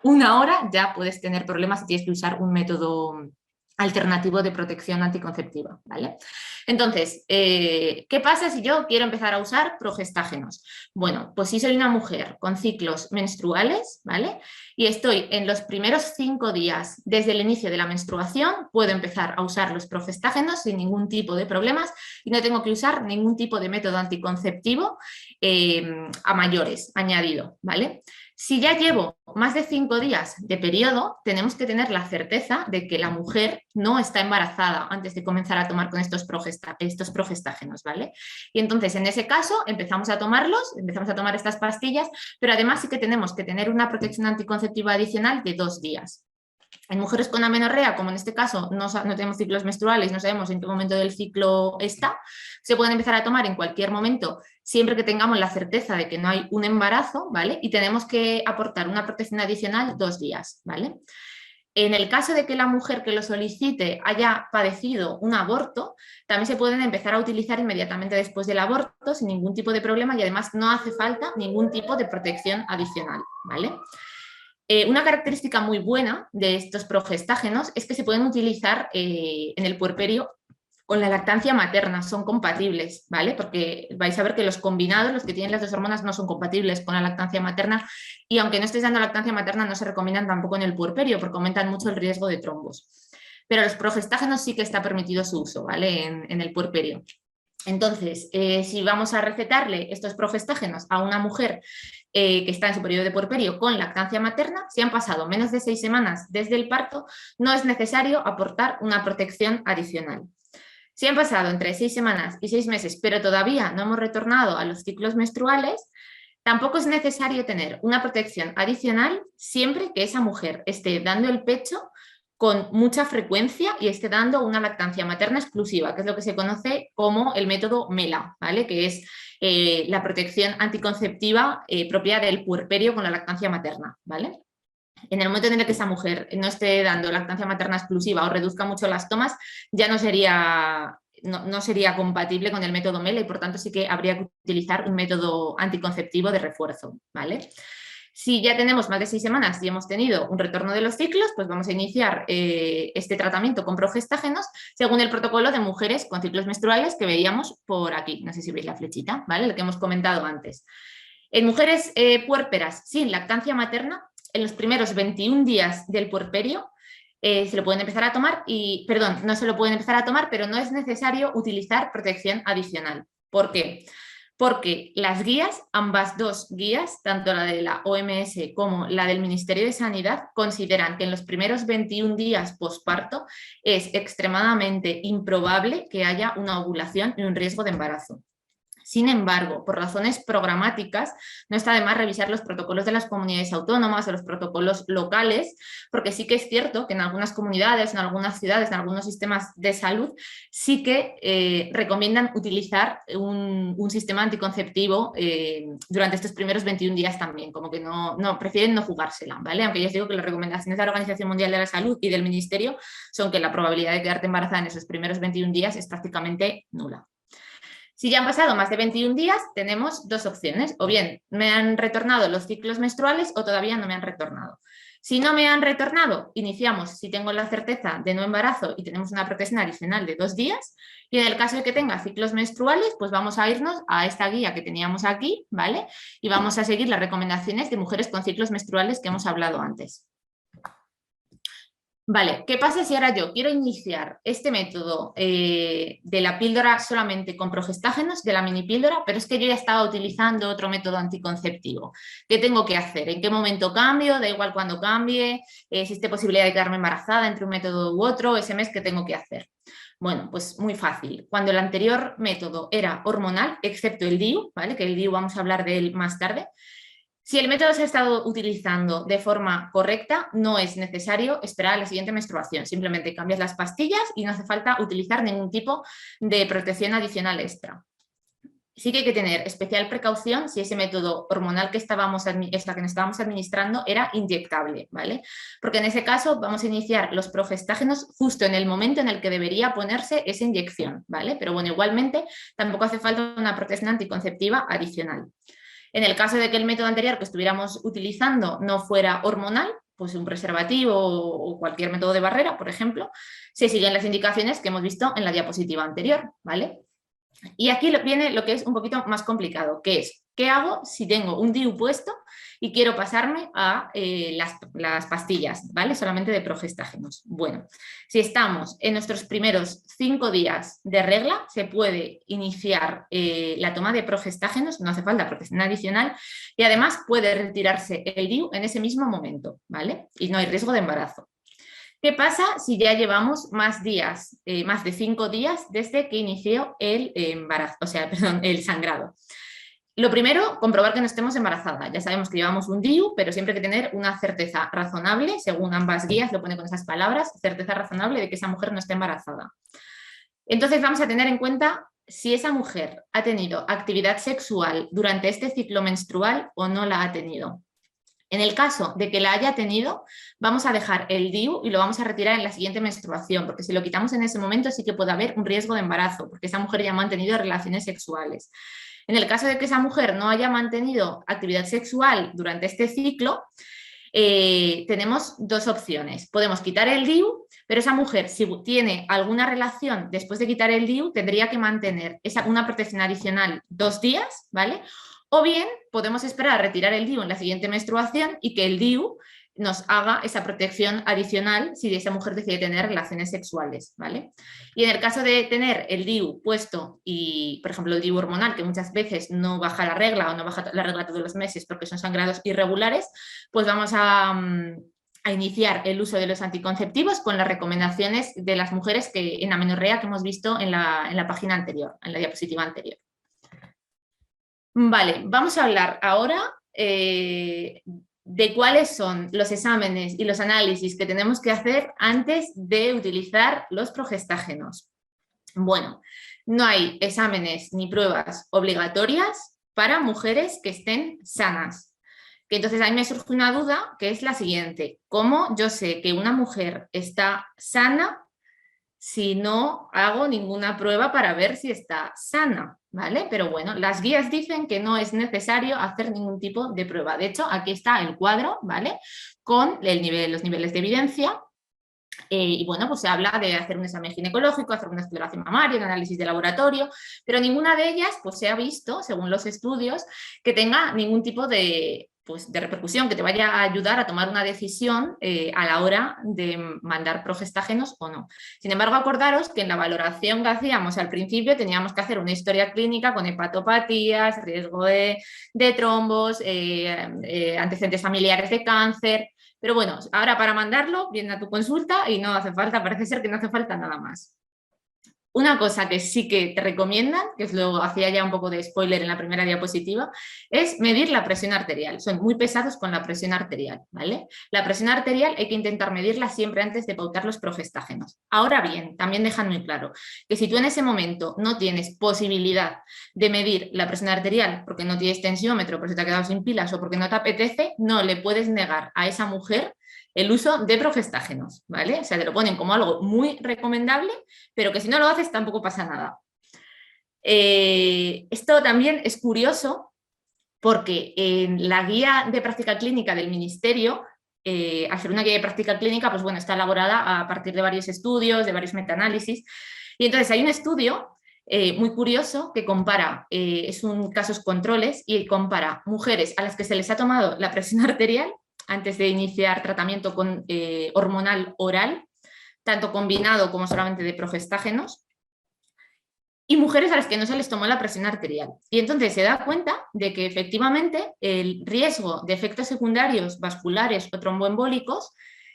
Speaker 2: una hora, ya puedes tener problemas y tienes que usar un método alternativo de protección anticonceptiva, ¿vale? Entonces, ¿qué pasa si yo quiero empezar a usar progestágenos? Bueno, pues si soy una mujer con ciclos menstruales, ¿vale? Y estoy en los primeros 5 días desde el inicio de la menstruación, puedo empezar a usar los progestágenos sin ningún tipo de problemas y no tengo que usar ningún tipo de método anticonceptivo a mayores, añadido, ¿vale? Si ya llevo más de 5 días de periodo, tenemos que tener la certeza de que la mujer no está embarazada antes de comenzar a tomar con estos progestágenos, ¿vale? Y entonces, en ese caso, empezamos a tomar estas pastillas, pero además sí que tenemos que tener una protección anticonceptiva adicional de 2 días. En mujeres con amenorrea, como en este caso no tenemos ciclos menstruales, no sabemos en qué momento del ciclo está, se pueden empezar a tomar en cualquier momento, siempre que tengamos la certeza de que no hay un embarazo, ¿vale? Y tenemos que aportar una protección adicional 2 días, ¿vale? En el caso de que la mujer que lo solicite haya padecido un aborto, también se pueden empezar a utilizar inmediatamente después del aborto sin ningún tipo de problema y además no hace falta ningún tipo de protección adicional, ¿vale? Una característica muy buena de estos progestágenos es que se pueden utilizar en el puerperio con la lactancia materna, son compatibles, ¿vale? Porque vais a ver que los combinados, los que tienen las 2 hormonas, no son compatibles con la lactancia materna y aunque no estéis dando lactancia materna no se recomiendan tampoco en el puerperio porque aumentan mucho el riesgo de trombos. Pero los progestágenos sí que está permitido su uso, ¿vale? En el puerperio. Entonces, si vamos a recetarle estos progestágenos a una mujer que está en su periodo de puerperio con lactancia materna, si han pasado menos de 6 semanas desde el parto, no es necesario aportar una protección adicional. Si han pasado entre 6 semanas y 6 meses, pero todavía no hemos retornado a los ciclos menstruales, tampoco es necesario tener una protección adicional siempre que esa mujer esté dando el pecho con mucha frecuencia y esté dando una lactancia materna exclusiva, que es lo que se conoce como el método MELA, ¿vale? Que es la protección anticonceptiva propia del puerperio con la lactancia materna, ¿vale? En el momento en el que esa mujer no esté dando lactancia materna exclusiva o reduzca mucho las tomas, ya no sería compatible con el método MELA y por tanto sí que habría que utilizar un método anticonceptivo de refuerzo, ¿vale? Si ya tenemos más de 6 semanas y hemos tenido un retorno de los ciclos, pues vamos a iniciar este tratamiento con progestágenos según el protocolo de mujeres con ciclos menstruales que veíamos por aquí. No sé si veis la flechita, ¿vale? Lo que hemos comentado antes. En mujeres puérperas sin lactancia materna, en los primeros 21 días del puerperio, se lo pueden empezar a tomar no se lo pueden empezar a tomar, pero no es necesario utilizar protección adicional. ¿Por qué? Porque las guías, ambas 2 guías, tanto la de la OMS como la del Ministerio de Sanidad, consideran que en los primeros 21 días posparto es extremadamente improbable que haya una ovulación y un riesgo de embarazo. Sin embargo, por razones programáticas, no está de más revisar los protocolos de las comunidades autónomas o los protocolos locales, porque sí que es cierto que en algunas comunidades, en algunas ciudades, en algunos sistemas de salud, sí que recomiendan utilizar un sistema anticonceptivo durante estos primeros 21 días también, como que prefieren no jugársela, ¿vale? Aunque yo os digo que las recomendaciones de la Organización Mundial de la Salud y del Ministerio son que la probabilidad de quedarte embarazada en esos primeros 21 días es prácticamente nula. Si ya han pasado más de 21 días, tenemos 2 opciones. O bien me han retornado los ciclos menstruales o todavía no me han retornado. Si no me han retornado, iniciamos si tengo la certeza de no embarazo y tenemos una protección adicional de 2 días. Y en el caso de que tenga ciclos menstruales, pues vamos a irnos a esta guía que teníamos aquí, ¿vale? Y vamos a seguir las recomendaciones de mujeres con ciclos menstruales que hemos hablado antes. Vale, ¿qué pasa si ahora yo quiero iniciar este método de la píldora solamente con progestágenos, de la mini píldora, pero es que yo ya estaba utilizando otro método anticonceptivo? ¿Qué tengo que hacer? ¿En qué momento cambio? Da igual cuando cambie, existe posibilidad de quedarme embarazada entre un método u otro, ese mes, ¿qué tengo que hacer? Bueno, pues muy fácil. Cuando el anterior método era hormonal, excepto el DIU, ¿vale? Que el DIU vamos a hablar de él más tarde, Si el método se ha estado utilizando de forma correcta, no es necesario esperar a la siguiente menstruación. Simplemente cambias las pastillas y no hace falta utilizar ningún tipo de protección adicional extra. Sí que hay que tener especial precaución si ese método hormonal que nos estábamos administrando era inyectable, ¿vale? Porque en ese caso vamos a iniciar los progestágenos justo en el momento en el que debería ponerse esa inyección, ¿vale? Pero bueno, igualmente tampoco hace falta una protección anticonceptiva adicional. En el caso de que el método anterior que estuviéramos utilizando no fuera hormonal, pues un preservativo o cualquier método de barrera, por ejemplo, se siguen las indicaciones que hemos visto en la diapositiva anterior, ¿vale? Y aquí viene lo que es un poquito más complicado, que es, ¿qué hago si tengo un DIU puesto y quiero pasarme a las pastillas, ¿vale? Solamente de progestágenos. Bueno, si estamos en nuestros primeros 5 días de regla, se puede iniciar la toma de progestágenos, no hace falta protección adicional, y además puede retirarse el DIU en ese mismo momento, ¿vale? Y no hay riesgo de embarazo. ¿Qué pasa si ya llevamos más días, más de 5 días desde que inició el embarazo, el sangrado? Lo primero, comprobar que no estemos embarazadas. Ya sabemos que llevamos un DIU, pero siempre hay que tener una certeza razonable, según ambas guías lo pone con esas palabras, certeza razonable de que esa mujer no esté embarazada. Entonces vamos a tener en cuenta si esa mujer ha tenido actividad sexual durante este ciclo menstrual o no la ha tenido. En el caso de que la haya tenido, vamos a dejar el DIU y lo vamos a retirar en la siguiente menstruación, porque si lo quitamos en ese momento sí que puede haber un riesgo de embarazo, porque esa mujer ya ha mantenido relaciones sexuales. En el caso de que esa mujer no haya mantenido actividad sexual durante este ciclo, tenemos 2 opciones. Podemos quitar el DIU, pero esa mujer, si tiene alguna relación después de quitar el DIU, tendría que mantener una protección adicional 2 días, ¿vale? O bien podemos esperar a retirar el DIU en la siguiente menstruación y que el DIU nos haga esa protección adicional si esa mujer decide tener relaciones sexuales, ¿vale? Y en el caso de tener el DIU puesto y, por ejemplo, el DIU hormonal, que muchas veces no baja la regla o no baja la regla todos los meses porque son sangrados irregulares, pues vamos a iniciar el uso de los anticonceptivos con las recomendaciones de las mujeres en amenorrea que hemos visto en la página anterior, en la diapositiva anterior. Vale, vamos a hablar ahora de cuáles son los exámenes y los análisis que tenemos que hacer antes de utilizar los progestágenos. Bueno, no hay exámenes ni pruebas obligatorias para mujeres que estén sanas. Que entonces a mí me surge una duda que es la siguiente: ¿cómo yo sé que una mujer está sana si no hago ninguna prueba para ver si está sana? ¿Vale? Pero bueno, las guías dicen que no es necesario hacer ningún tipo de prueba. De hecho, aquí está el cuadro, ¿vale? Con los niveles de evidencia. Y bueno, pues se habla de hacer un examen ginecológico, hacer una exploración mamaria, un análisis de laboratorio, pero ninguna de ellas pues se ha visto, según los estudios, que tenga ningún tipo de repercusión, que te vaya a ayudar a tomar una decisión a la hora de mandar progestágenos o no. Sin embargo, acordaros que en la valoración que hacíamos al principio teníamos que hacer una historia clínica con hepatopatías, riesgo de trombos, antecedentes familiares de cáncer. Pero bueno, ahora para mandarlo viene a tu consulta y no hace falta, parece ser que no hace falta nada más. Una cosa que sí que te recomiendan, que os lo hacía ya un poco de spoiler en la primera diapositiva, es medir la presión arterial. Son muy pesados con la presión arterial, ¿vale? La presión arterial hay que intentar medirla siempre antes de pautar los progestágenos. Ahora bien, también dejan muy claro que si tú en ese momento no tienes posibilidad de medir la presión arterial porque no tienes tensiómetro, porque te ha quedado sin pilas o porque no te apetece, no le puedes negar a esa mujer el uso de progestágenos, ¿vale? O sea, te lo ponen como algo muy recomendable, pero que si no lo haces tampoco pasa nada. Esto también es curioso porque en la guía de práctica clínica del Ministerio, al ser una guía de práctica clínica, pues bueno, está elaborada a partir de varios estudios, de varios metaanálisis, y entonces hay un estudio muy curioso que compara, es un casos controles, y compara mujeres a las que se les ha tomado la presión arterial antes de iniciar tratamiento hormonal oral, tanto combinado como solamente de progestágenos, y mujeres a las que no se les tomó la presión arterial. Y entonces se da cuenta de que efectivamente el riesgo de efectos secundarios vasculares o tromboembólicos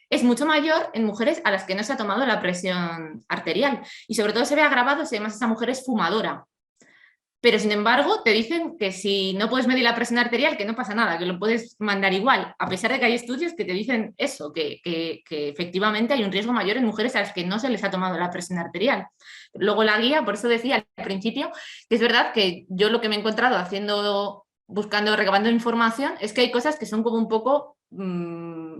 Speaker 2: es mucho mayor en mujeres a las que no se ha tomado la presión arterial. Y sobre todo se ve agravado si además esa mujer es fumadora. Pero sin embargo te dicen que si no puedes medir la presión arterial, que no pasa nada, que lo puedes mandar igual, a pesar de que hay estudios que te dicen eso, que efectivamente hay un riesgo mayor en mujeres a las que no se les ha tomado la presión arterial. Luego la guía, por eso decía al principio, que es verdad que yo lo que me he encontrado buscando, recabando información, es que hay cosas que son como un poco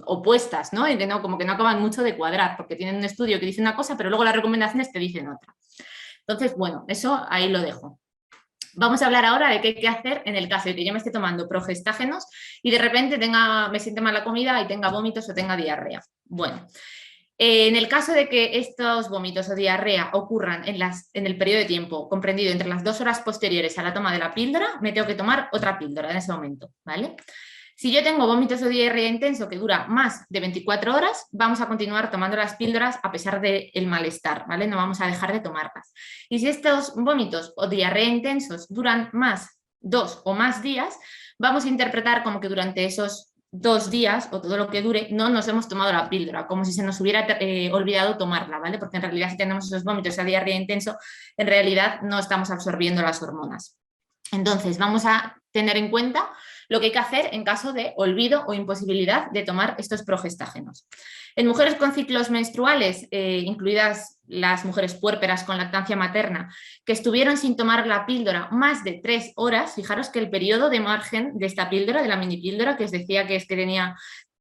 Speaker 2: opuestas, ¿no? Y que no, como que no acaban mucho de cuadrar, porque tienen un estudio que dice una cosa, pero luego las recomendaciones te dicen otra. Entonces, bueno, eso ahí lo dejo. Vamos a hablar ahora de qué hay que hacer en el caso de que yo me esté tomando progestágenos y de repente me siente mal la comida y tenga vómitos o tenga diarrea. Bueno, en el caso de que estos vómitos o diarrea ocurran en el periodo de tiempo comprendido entre las 2 horas posteriores a la toma de la píldora, me tengo que tomar otra píldora en ese momento, ¿vale? Si yo tengo vómitos o diarrea intenso que dura más de 24 horas, vamos a continuar tomando las píldoras a pesar del malestar, ¿vale? No vamos a dejar de tomarlas. Y si estos vómitos o diarrea intensos duran más 2 o más días, vamos a interpretar como que durante esos 2 días o todo lo que dure no nos hemos tomado la píldora, como si se nos hubiera olvidado tomarla, ¿vale? Porque en realidad si tenemos esos vómitos, esa diarrea intenso, en realidad no estamos absorbiendo las hormonas. Entonces vamos a tener en cuenta lo que hay que hacer en caso de olvido o imposibilidad de tomar estos progestágenos. En mujeres con ciclos menstruales, incluidas las mujeres puérperas con lactancia materna, que estuvieron sin tomar la píldora más de 3 horas, fijaros que el periodo de margen de esta píldora, de la mini píldora, que os decía que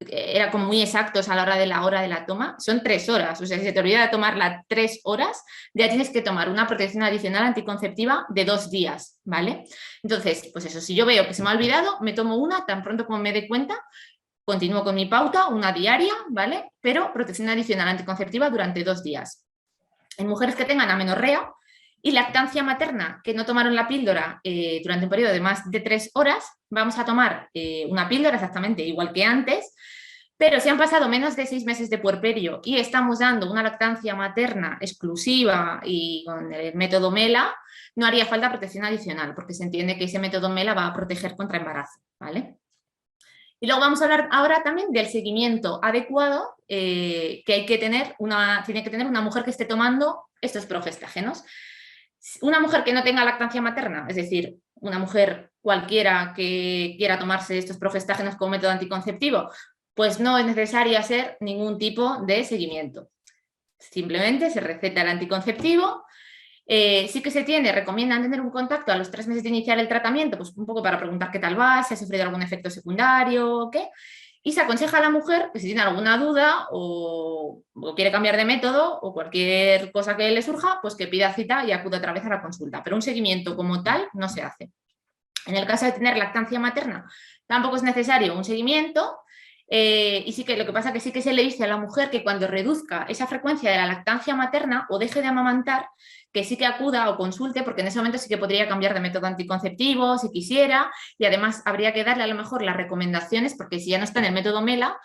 Speaker 2: era como muy exactos a la hora de la toma, son 3 horas. O sea, si se te olvida de tomarla 3 horas, ya tienes que tomar una protección adicional anticonceptiva de 2 días, ¿vale? Entonces, pues eso, si yo veo que se me ha olvidado, me tomo una tan pronto como me dé cuenta, continúo con mi pauta, una diaria, ¿vale? Pero protección adicional anticonceptiva durante 2 días. En mujeres que tengan amenorrea y lactancia materna que no tomaron la píldora durante un periodo de más de 3 horas, vamos a tomar una píldora exactamente igual que antes, pero si han pasado menos de 6 meses de puerperio y estamos dando una lactancia materna exclusiva y con el método MELA, no haría falta protección adicional, porque se entiende que ese método MELA va a proteger contra embarazo, ¿vale? Y luego vamos a hablar ahora también del seguimiento adecuado que tiene que tener una mujer que esté tomando estos progestágenos. Una mujer que no tenga lactancia materna, es decir, una mujer cualquiera que quiera tomarse estos progestágenos como método anticonceptivo, pues no es necesario hacer ningún tipo de seguimiento. Simplemente se receta el anticonceptivo. Sí que recomiendan tener un contacto a los 3 meses de iniciar el tratamiento, pues un poco para preguntar qué tal va, si ha sufrido algún efecto secundario o qué. Y se aconseja a la mujer que si tiene alguna duda o quiere cambiar de método o cualquier cosa que le surja, pues que pida cita y acuda otra vez a la consulta. Pero un seguimiento como tal no se hace. En el caso de tener lactancia materna, tampoco es necesario un seguimiento. Y sí que lo que pasa es que sí que se le dice a la mujer que cuando reduzca esa frecuencia de la lactancia materna o deje de amamantar, que sí que acuda o consulte, porque en ese momento sí que podría cambiar de método anticonceptivo si quisiera, y además habría que darle a lo mejor las recomendaciones, porque si ya no está en el método MELA,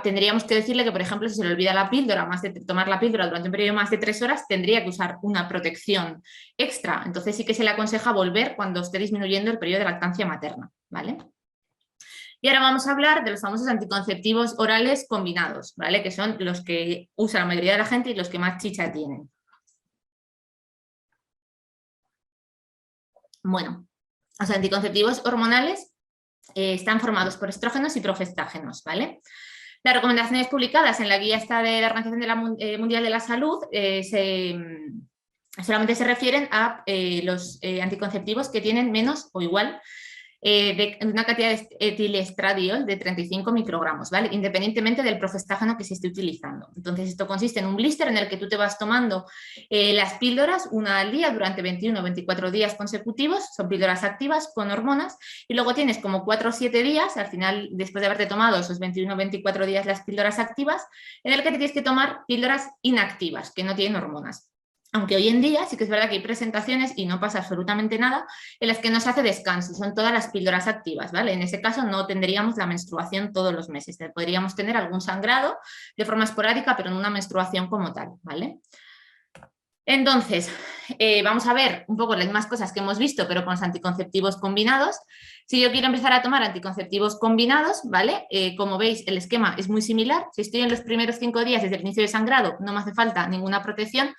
Speaker 2: tendríamos que decirle que, por ejemplo, si se le olvida la píldora, tomar la píldora durante un periodo de más de 3 horas, tendría que usar una protección extra. Entonces sí que se le aconseja volver cuando esté disminuyendo el periodo de lactancia materna, ¿vale? Y ahora vamos a hablar de los famosos anticonceptivos orales combinados, ¿vale? Que son los que usa la mayoría de la gente y los que más chicha tienen. Bueno, los anticonceptivos hormonales están formados por estrógenos y progestágenos, ¿vale? Las recomendaciones publicadas en la guía esta de la Organización Mundial de la Salud solamente se refieren a los anticonceptivos que tienen menos o igual de una cantidad de etilestradiol de 35 microgramos, ¿vale? Independientemente del progestágeno que se esté utilizando. Entonces, esto consiste en un blister en el que tú te vas tomando las píldoras una al día durante 21 o 24 días consecutivos, son píldoras activas con hormonas, y luego tienes como 4 o 7 días, al final, después de haberte tomado esos 21 o 24 días las píldoras activas, en el que te tienes que tomar píldoras inactivas, que no tienen hormonas. Aunque hoy en día sí que es verdad que hay presentaciones y no pasa absolutamente nada en las que no se hace descanso, son todas las píldoras activas, ¿vale? En ese caso no tendríamos la menstruación todos los meses, podríamos tener algún sangrado de forma esporádica, pero no una menstruación como tal, ¿vale? Entonces, vamos a ver un poco las mismas cosas que hemos visto, pero con los anticonceptivos combinados. Si yo quiero empezar a tomar anticonceptivos combinados, ¿vale? Como veis, el esquema es muy similar. Si estoy en los primeros 5 días desde el inicio de sangrado, no me hace falta ninguna protección.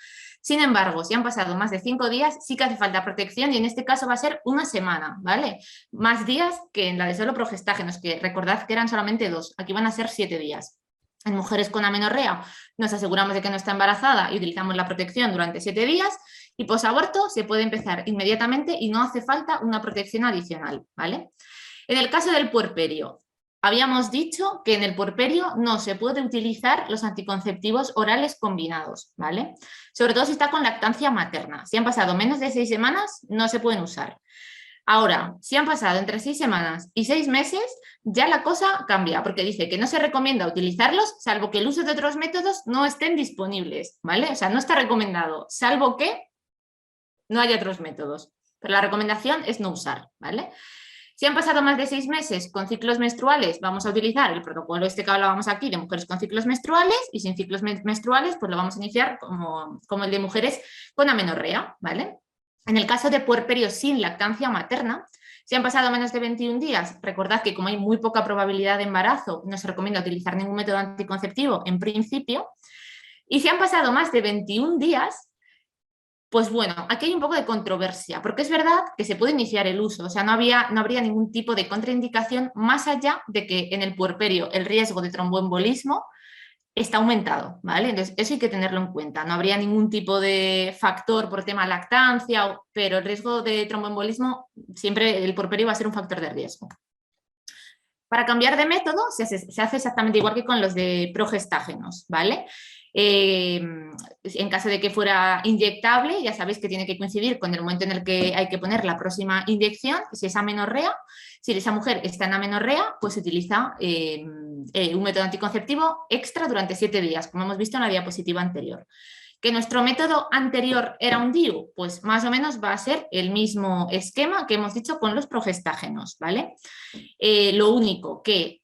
Speaker 2: Sin embargo, si han pasado más de 5 días, sí que hace falta protección y en este caso va a ser una semana, ¿vale? Más días que en la de solo progestágenos, que recordad que eran solamente 2, aquí van a ser 7 días. En mujeres con amenorrea nos aseguramos de que no está embarazada y utilizamos la protección durante 7 días y posaborto se puede empezar inmediatamente y no hace falta una protección adicional, ¿vale? En el caso del puerperio, habíamos dicho que en el puerperio no se puede utilizar los anticonceptivos orales combinados, ¿vale? Sobre todo si está con lactancia materna. Si han pasado menos de 6 semanas, no se pueden usar. Ahora, si han pasado entre 6 semanas y 6 meses, ya la cosa cambia, porque dice que no se recomienda utilizarlos, salvo que el uso de otros métodos no estén disponibles, ¿vale? O sea, no está recomendado, salvo que no haya otros métodos. Pero la recomendación es no usar, ¿vale? Si han pasado más de 6 meses con ciclos menstruales, vamos a utilizar el protocolo este que hablábamos aquí de mujeres con ciclos menstruales y sin ciclos menstruales, pues lo vamos a iniciar como el de mujeres con amenorrea, ¿vale? En el caso de puerperio sin lactancia materna, si han pasado menos de 21 días, recordad que como hay muy poca probabilidad de embarazo, no se recomienda utilizar ningún método anticonceptivo en principio. Y si han pasado más de 21 días, pues bueno, aquí hay un poco de controversia, porque es verdad que se puede iniciar el uso, o sea, no habría ningún tipo de contraindicación más allá de que en el puerperio el riesgo de tromboembolismo está aumentado, ¿vale? Entonces, eso hay que tenerlo en cuenta. No habría ningún tipo de factor por tema lactancia, pero el riesgo de tromboembolismo, siempre el puerperio va a ser un factor de riesgo. Para cambiar de método, se hace exactamente igual que con los de progestágenos, ¿vale? En caso de que fuera inyectable, ya sabéis que tiene que coincidir con el momento en el que hay que poner la próxima inyección. Si es amenorrea, si esa mujer está en amenorrea, pues se utiliza un método anticonceptivo extra durante 7 días, como hemos visto en la diapositiva anterior. ¿Que nuestro método anterior era un DIU? Pues más o menos va a ser el mismo esquema que hemos dicho con los progestágenos, ¿vale? Lo único que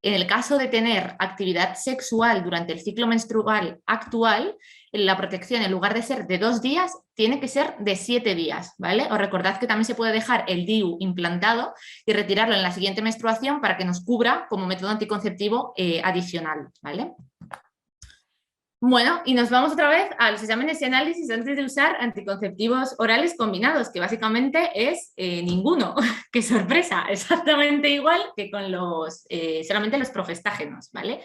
Speaker 2: en el caso de tener actividad sexual durante el ciclo menstrual actual, la protección en lugar de ser de 2 días, tiene que ser de 7 días, ¿vale? Os recordad que también se puede dejar el DIU implantado y retirarlo en la siguiente menstruación para que nos cubra como método anticonceptivo adicional, ¿vale? Bueno, y nos vamos otra vez a los exámenes y análisis antes de usar anticonceptivos orales combinados, que básicamente es ninguno. ¡Qué sorpresa! Exactamente igual que con solamente los progestágenos, ¿vale?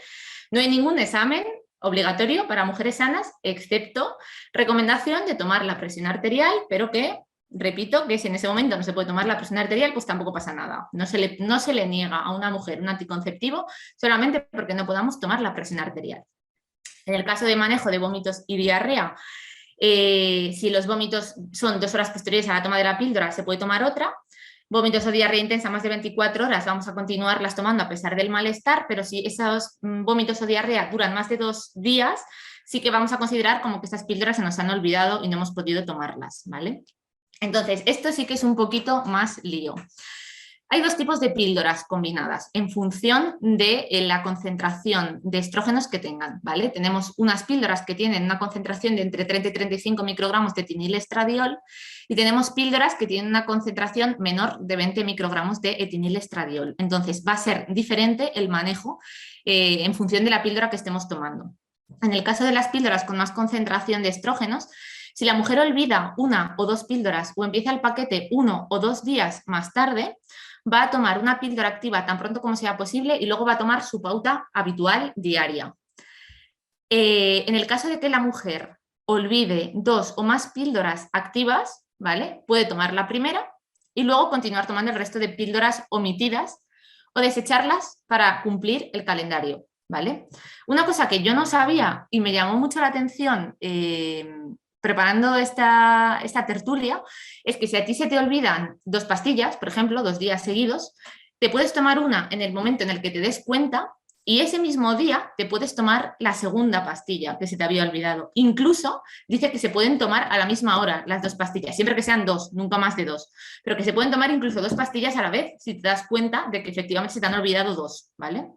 Speaker 2: No hay ningún examen obligatorio para mujeres sanas, excepto recomendación de tomar la presión arterial, pero que, repito, que si en ese momento no se puede tomar la presión arterial, pues tampoco pasa nada. No se le niega a una mujer un anticonceptivo solamente porque no podamos tomar la presión arterial. En el caso de manejo de vómitos y diarrea, si los vómitos son 2 horas posteriores a la toma de la píldora, se puede tomar otra. Vómitos o diarrea intensa más de 24 horas, vamos a continuarlas tomando a pesar del malestar, pero si esos vómitos o diarrea duran más de 2 días, sí que vamos a considerar como que estas píldoras se nos han olvidado y no hemos podido tomarlas, ¿vale? Entonces, esto sí que es un poquito más lío. Hay 2 tipos de píldoras combinadas en función de la concentración de estrógenos que tengan, ¿vale? Tenemos unas píldoras que tienen una concentración de entre 30 y 35 microgramos de etinilestradiol y tenemos píldoras que tienen una concentración menor de 20 microgramos de etinilestradiol. Entonces, va a ser diferente el manejo en función de la píldora que estemos tomando. En el caso de las píldoras con más concentración de estrógenos, si la mujer olvida 1 o 2 píldoras o empieza el paquete 1 o 2 días más tarde, va a tomar una píldora activa tan pronto como sea posible y luego va a tomar su pauta habitual diaria. En el caso de que la mujer olvide 2 o más píldoras activas, ¿vale? Puede tomar la primera y luego continuar tomando el resto de píldoras omitidas o desecharlas para cumplir el calendario, ¿vale? Una cosa que yo no sabía y me llamó mucho la atención preparando esta tertulia, es que si a ti se te olvidan 2 pastillas, por ejemplo, 2 días seguidos, te puedes tomar una en el momento en el que te des cuenta y ese mismo día te puedes tomar la segunda pastilla que se te había olvidado. Incluso dice que se pueden tomar a la misma hora las 2 pastillas, siempre que sean 2, nunca más de 2, pero que se pueden tomar incluso 2 pastillas a la vez si te das cuenta de que efectivamente se te han olvidado 2, ¿vale?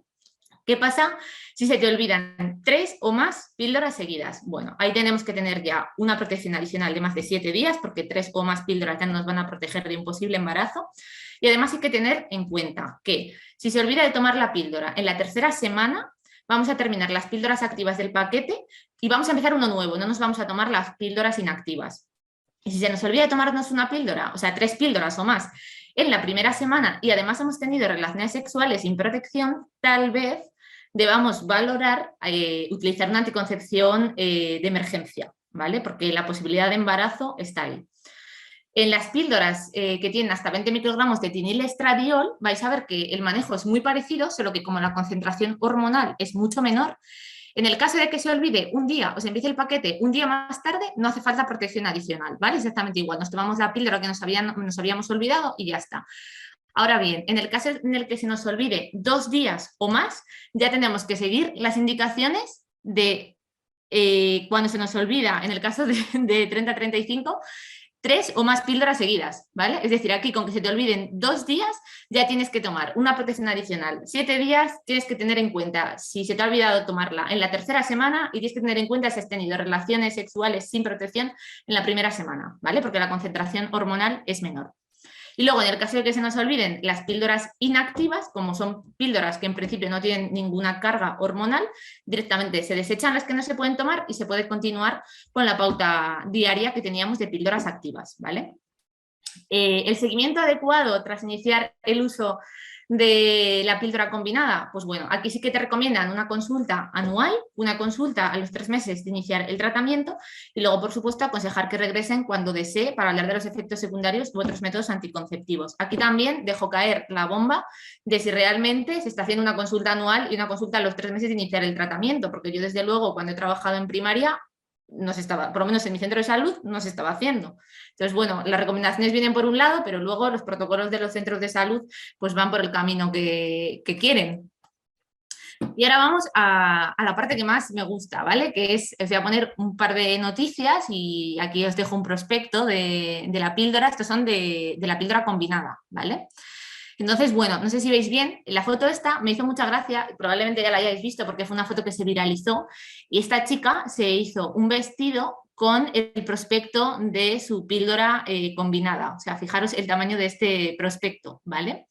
Speaker 2: ¿Qué pasa si se te olvidan 3 o más píldoras seguidas? Bueno, ahí tenemos que tener ya una protección adicional de más de 7 días, porque 3 o más píldoras ya nos van a proteger de un posible embarazo. Y además hay que tener en cuenta que si se olvida de tomar la píldora en la tercera semana, vamos a terminar las píldoras activas del paquete y vamos a empezar uno nuevo, no nos vamos a tomar las píldoras inactivas. Y si se nos olvida tomarnos una píldora, o sea, 3 píldoras o más, en la primera semana y además hemos tenido relaciones sexuales sin protección, tal vez debamos valorar utilizar una anticoncepción de emergencia, ¿vale? Porque la posibilidad de embarazo está ahí. En las píldoras que tienen hasta 20 microgramos de etinilestradiol, vais a ver que el manejo es muy parecido, solo que como la concentración hormonal es mucho menor, en el caso de que se olvide un día o se empiece el paquete un día más tarde, no hace falta protección adicional, ¿vale? Exactamente igual, nos tomamos la píldora que nos habíamos olvidado y ya está. Ahora bien, en el caso en el que se nos olvide 2 días o más, ya tenemos que seguir las indicaciones de cuando se nos olvida, en el caso de 30-35, 3 o más píldoras seguidas, ¿vale? Es decir, aquí con que se te olviden 2 días ya tienes que tomar una protección adicional. 7 días tienes que tener en cuenta si se te ha olvidado tomarla en la tercera semana y tienes que tener en cuenta si has tenido relaciones sexuales sin protección en la primera semana, ¿vale? Porque la concentración hormonal es menor. Y luego, en el caso de que se nos olviden las píldoras inactivas, como son píldoras que en principio no tienen ninguna carga hormonal, directamente se desechan las que no se pueden tomar y se puede continuar con la pauta diaria que teníamos de píldoras activas, ¿vale? El seguimiento adecuado tras iniciar el uso de la píldora combinada, pues bueno, aquí sí que te recomiendan una consulta anual, una consulta a los 3 meses de iniciar el tratamiento y luego, por supuesto, aconsejar que regresen cuando desee para hablar de los efectos secundarios u otros métodos anticonceptivos. Aquí también dejo caer la bomba de si realmente se está haciendo una consulta anual y una consulta a los 3 meses de iniciar el tratamiento, porque yo desde luego cuando he trabajado en primaria no se estaba, por lo menos en mi centro de salud, no se estaba haciendo. Entonces, bueno, las recomendaciones vienen por un lado, pero luego los protocolos de los centros de salud pues van por el camino que quieren. Y ahora vamos a la parte que más me gusta, ¿vale? Que es, os voy a poner un par de noticias y aquí os dejo un prospecto de la píldora. Estos son de la píldora combinada, ¿vale? Entonces, bueno, no sé si veis bien, la foto esta me hizo mucha gracia, probablemente ya la hayáis visto porque fue una foto que se viralizó y esta chica se hizo un vestido con el prospecto de su píldora combinada. O sea, fijaros el tamaño de este prospecto, ¿vale?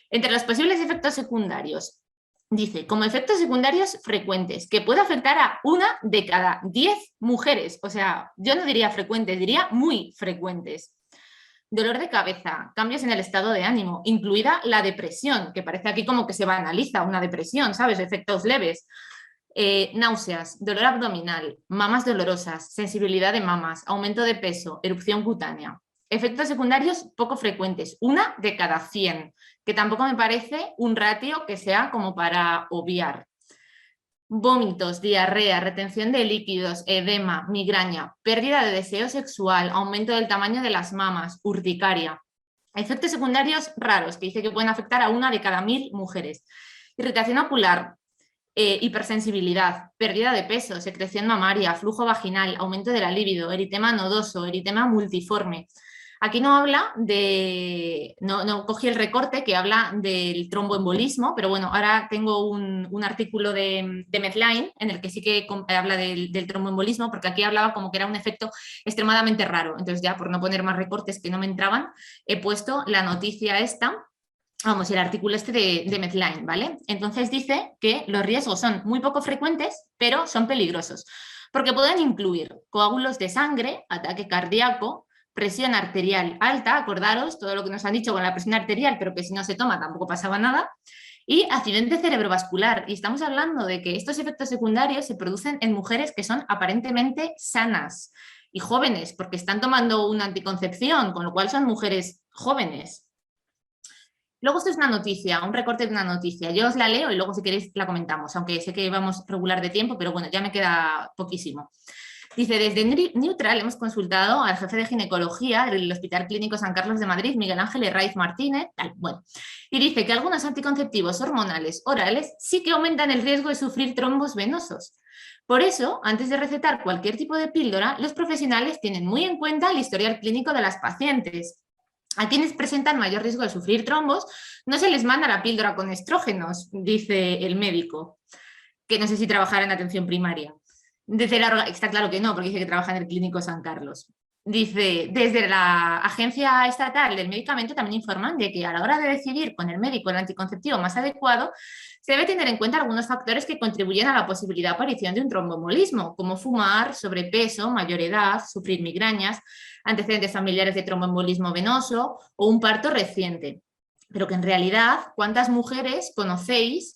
Speaker 2: Entre los posibles efectos secundarios, dice, como efectos secundarios frecuentes, que puede afectar a 1 de cada 10 mujeres. O sea, yo no diría frecuentes, diría muy frecuentes. Dolor de cabeza, cambios en el estado de ánimo, incluida la depresión, que parece aquí como que se banaliza una depresión, ¿sabes? Efectos leves. Náuseas, dolor abdominal, mamas dolorosas, sensibilidad de mamas, aumento de peso, erupción cutánea. Efectos secundarios poco frecuentes, 1 de cada 100, que tampoco me parece un ratio que sea como para obviar. Vómitos, diarrea, retención de líquidos, edema, migraña, pérdida de deseo sexual, aumento del tamaño de las mamas, urticaria. Efectos secundarios raros, que dice que pueden afectar a 1 de cada 1000 mujeres. Irritación ocular, hipersensibilidad, pérdida de peso, secreción mamaria, flujo vaginal, aumento de la libido, eritema nodoso, eritema multiforme. Aquí no habla de, no cogí el recorte que habla del tromboembolismo, pero bueno, ahora tengo un artículo de Medline en el que sí que habla del tromboembolismo, porque aquí hablaba como que era un efecto extremadamente raro. Entonces ya por no poner más recortes que no me entraban, he puesto la noticia esta, vamos, el artículo este de Medline, ¿vale? Entonces dice que los riesgos son muy poco frecuentes, pero son peligrosos, porque pueden incluir coágulos de sangre, ataque cardíaco, presión arterial alta, acordaros todo lo que nos han dicho con la presión arterial, pero que si no se toma tampoco pasaba nada, y accidente cerebrovascular. Y estamos hablando de que estos efectos secundarios se producen en mujeres que son aparentemente sanas y jóvenes, porque están tomando una anticoncepción, con lo cual son mujeres jóvenes. Luego esto es una noticia, un recorte de una noticia. Yo os la leo y luego si queréis la comentamos, aunque sé que vamos regular de tiempo, pero bueno, ya me queda poquísimo. Dice, desde Neutral hemos consultado al jefe de ginecología del Hospital Clínico San Carlos de Madrid, Miguel Ángel Herraiz Martínez, bueno, y dice que algunos anticonceptivos hormonales orales sí que aumentan el riesgo de sufrir trombos venosos. Por eso, antes de recetar cualquier tipo de píldora, los profesionales tienen muy en cuenta el historial clínico de las pacientes. A quienes presentan mayor riesgo de sufrir trombos, no se les manda la píldora con estrógenos, dice el médico, que no sé si trabajará en atención primaria. Está claro que no, porque dice que trabaja en el Clínico San Carlos. Dice, desde la Agencia Estatal del Medicamento también informan de que a la hora de decidir con el médico el anticonceptivo más adecuado, se debe tener en cuenta algunos factores que contribuyen a la posibilidad de aparición de un tromboembolismo, como fumar, sobrepeso, mayor edad, sufrir migrañas, antecedentes familiares de tromboembolismo venoso o un parto reciente. Pero que en realidad, ¿cuántas mujeres conocéis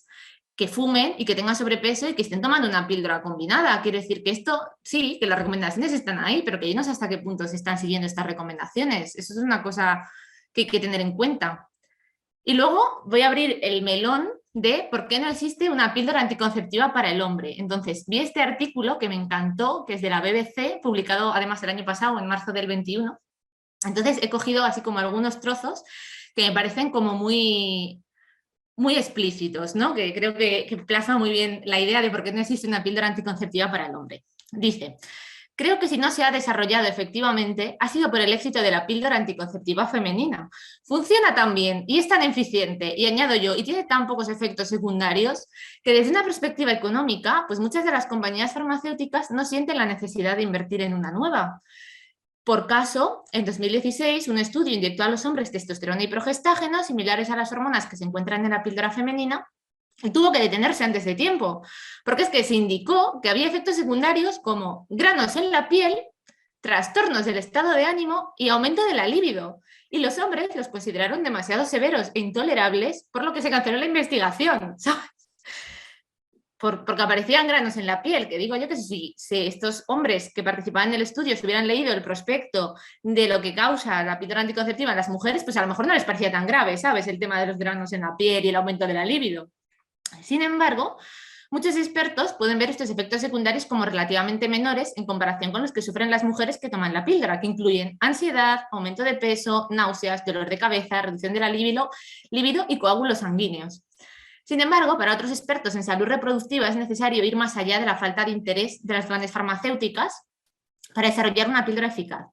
Speaker 2: que fumen y que tengan sobrepeso y que estén tomando una píldora combinada? Quiero decir que esto, sí, que las recomendaciones están ahí, pero que yo no sé hasta qué punto se están siguiendo estas recomendaciones. Eso es una cosa que hay que tener en cuenta. Y luego voy a abrir el melón de por qué no existe una píldora anticonceptiva para el hombre. Entonces, vi este artículo que me encantó, que es de la BBC, publicado además el año pasado, en marzo del 21. Entonces, he cogido así como algunos trozos que me parecen como muy explícitos, ¿no? Que creo que plasma muy bien la idea de por qué no existe una píldora anticonceptiva para el hombre. Dice, creo que si no se ha desarrollado efectivamente ha sido por el éxito de la píldora anticonceptiva femenina. Funciona tan bien y es tan eficiente, y añado yo, y tiene tan pocos efectos secundarios, que desde una perspectiva económica, pues muchas de las compañías farmacéuticas no sienten la necesidad de invertir en una nueva. Por caso, en 2016, un estudio inyectó a los hombres testosterona y progestágeno similares a las hormonas que se encuentran en la píldora femenina y tuvo que detenerse antes de tiempo, porque es que se indicó que había efectos secundarios como granos en la piel, trastornos del estado de ánimo y aumento de la libido. Y los hombres los consideraron demasiado severos e intolerables, por lo que se canceló la investigación, ¿sabes? Porque aparecían granos en la piel, que digo yo que si estos hombres que participaban en el estudio se hubieran leído el prospecto de lo que causa la píldora anticonceptiva en las mujeres, pues a lo mejor no les parecía tan grave, ¿sabes? El tema de los granos en la piel y el aumento de la libido. Sin embargo, muchos expertos pueden ver estos efectos secundarios como relativamente menores en comparación con los que sufren las mujeres que toman la píldora, que incluyen ansiedad, aumento de peso, náuseas, dolor de cabeza, reducción de la libido y coágulos sanguíneos. Sin embargo, para otros expertos en salud reproductiva es necesario ir más allá de la falta de interés de las grandes farmacéuticas para desarrollar una píldora eficaz.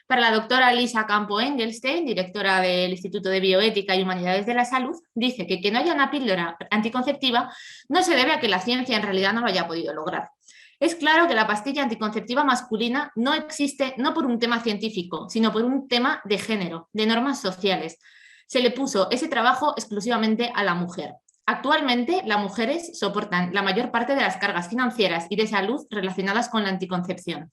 Speaker 2: Para la doctora Lisa Campo Engelstein, directora del Instituto de Bioética y Humanidades de la Salud, dice que no haya una píldora anticonceptiva no se debe a que la ciencia en realidad no lo haya podido lograr. Es claro que la pastilla anticonceptiva masculina no existe no por un tema científico, sino por un tema de género, de normas sociales. Se le puso ese trabajo exclusivamente a la mujer. Actualmente, las mujeres soportan la mayor parte de las cargas financieras y de salud relacionadas con la anticoncepción.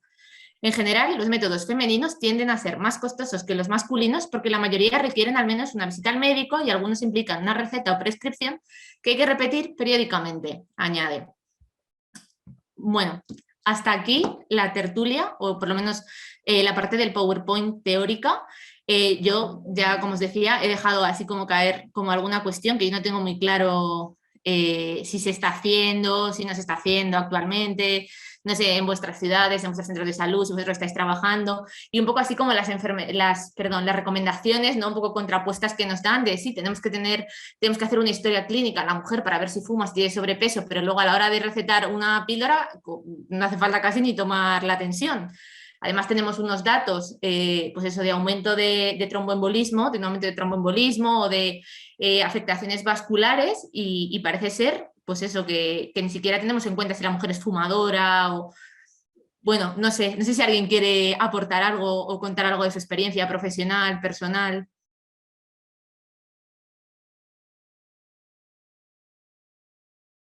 Speaker 2: En general, los métodos femeninos tienden a ser más costosos que los masculinos porque la mayoría requieren al menos una visita al médico y algunos implican una receta o prescripción que hay que repetir periódicamente, añade. Bueno, hasta aquí la tertulia, o por lo menos la parte del PowerPoint teórica. Yo ya, como os decía, he dejado así como caer como alguna cuestión que yo no tengo muy claro si se está haciendo, si no se está haciendo actualmente, no sé, en vuestras ciudades, en vuestros centros de salud, si vosotros estáis trabajando, y un poco así como las recomendaciones, ¿no? Un poco contrapuestas que nos dan de sí, tenemos que hacer una historia clínica a la mujer para ver si fuma, si tiene sobrepeso, pero luego a la hora de recetar una píldora no hace falta casi ni tomar la tensión. Además tenemos unos datos, pues eso, de aumento de tromboembolismo, de un aumento de tromboembolismo o de afectaciones vasculares y parece ser, pues eso, que ni siquiera tenemos en cuenta si la mujer es fumadora o... Bueno, no sé si alguien quiere aportar algo o contar algo de su experiencia profesional, personal.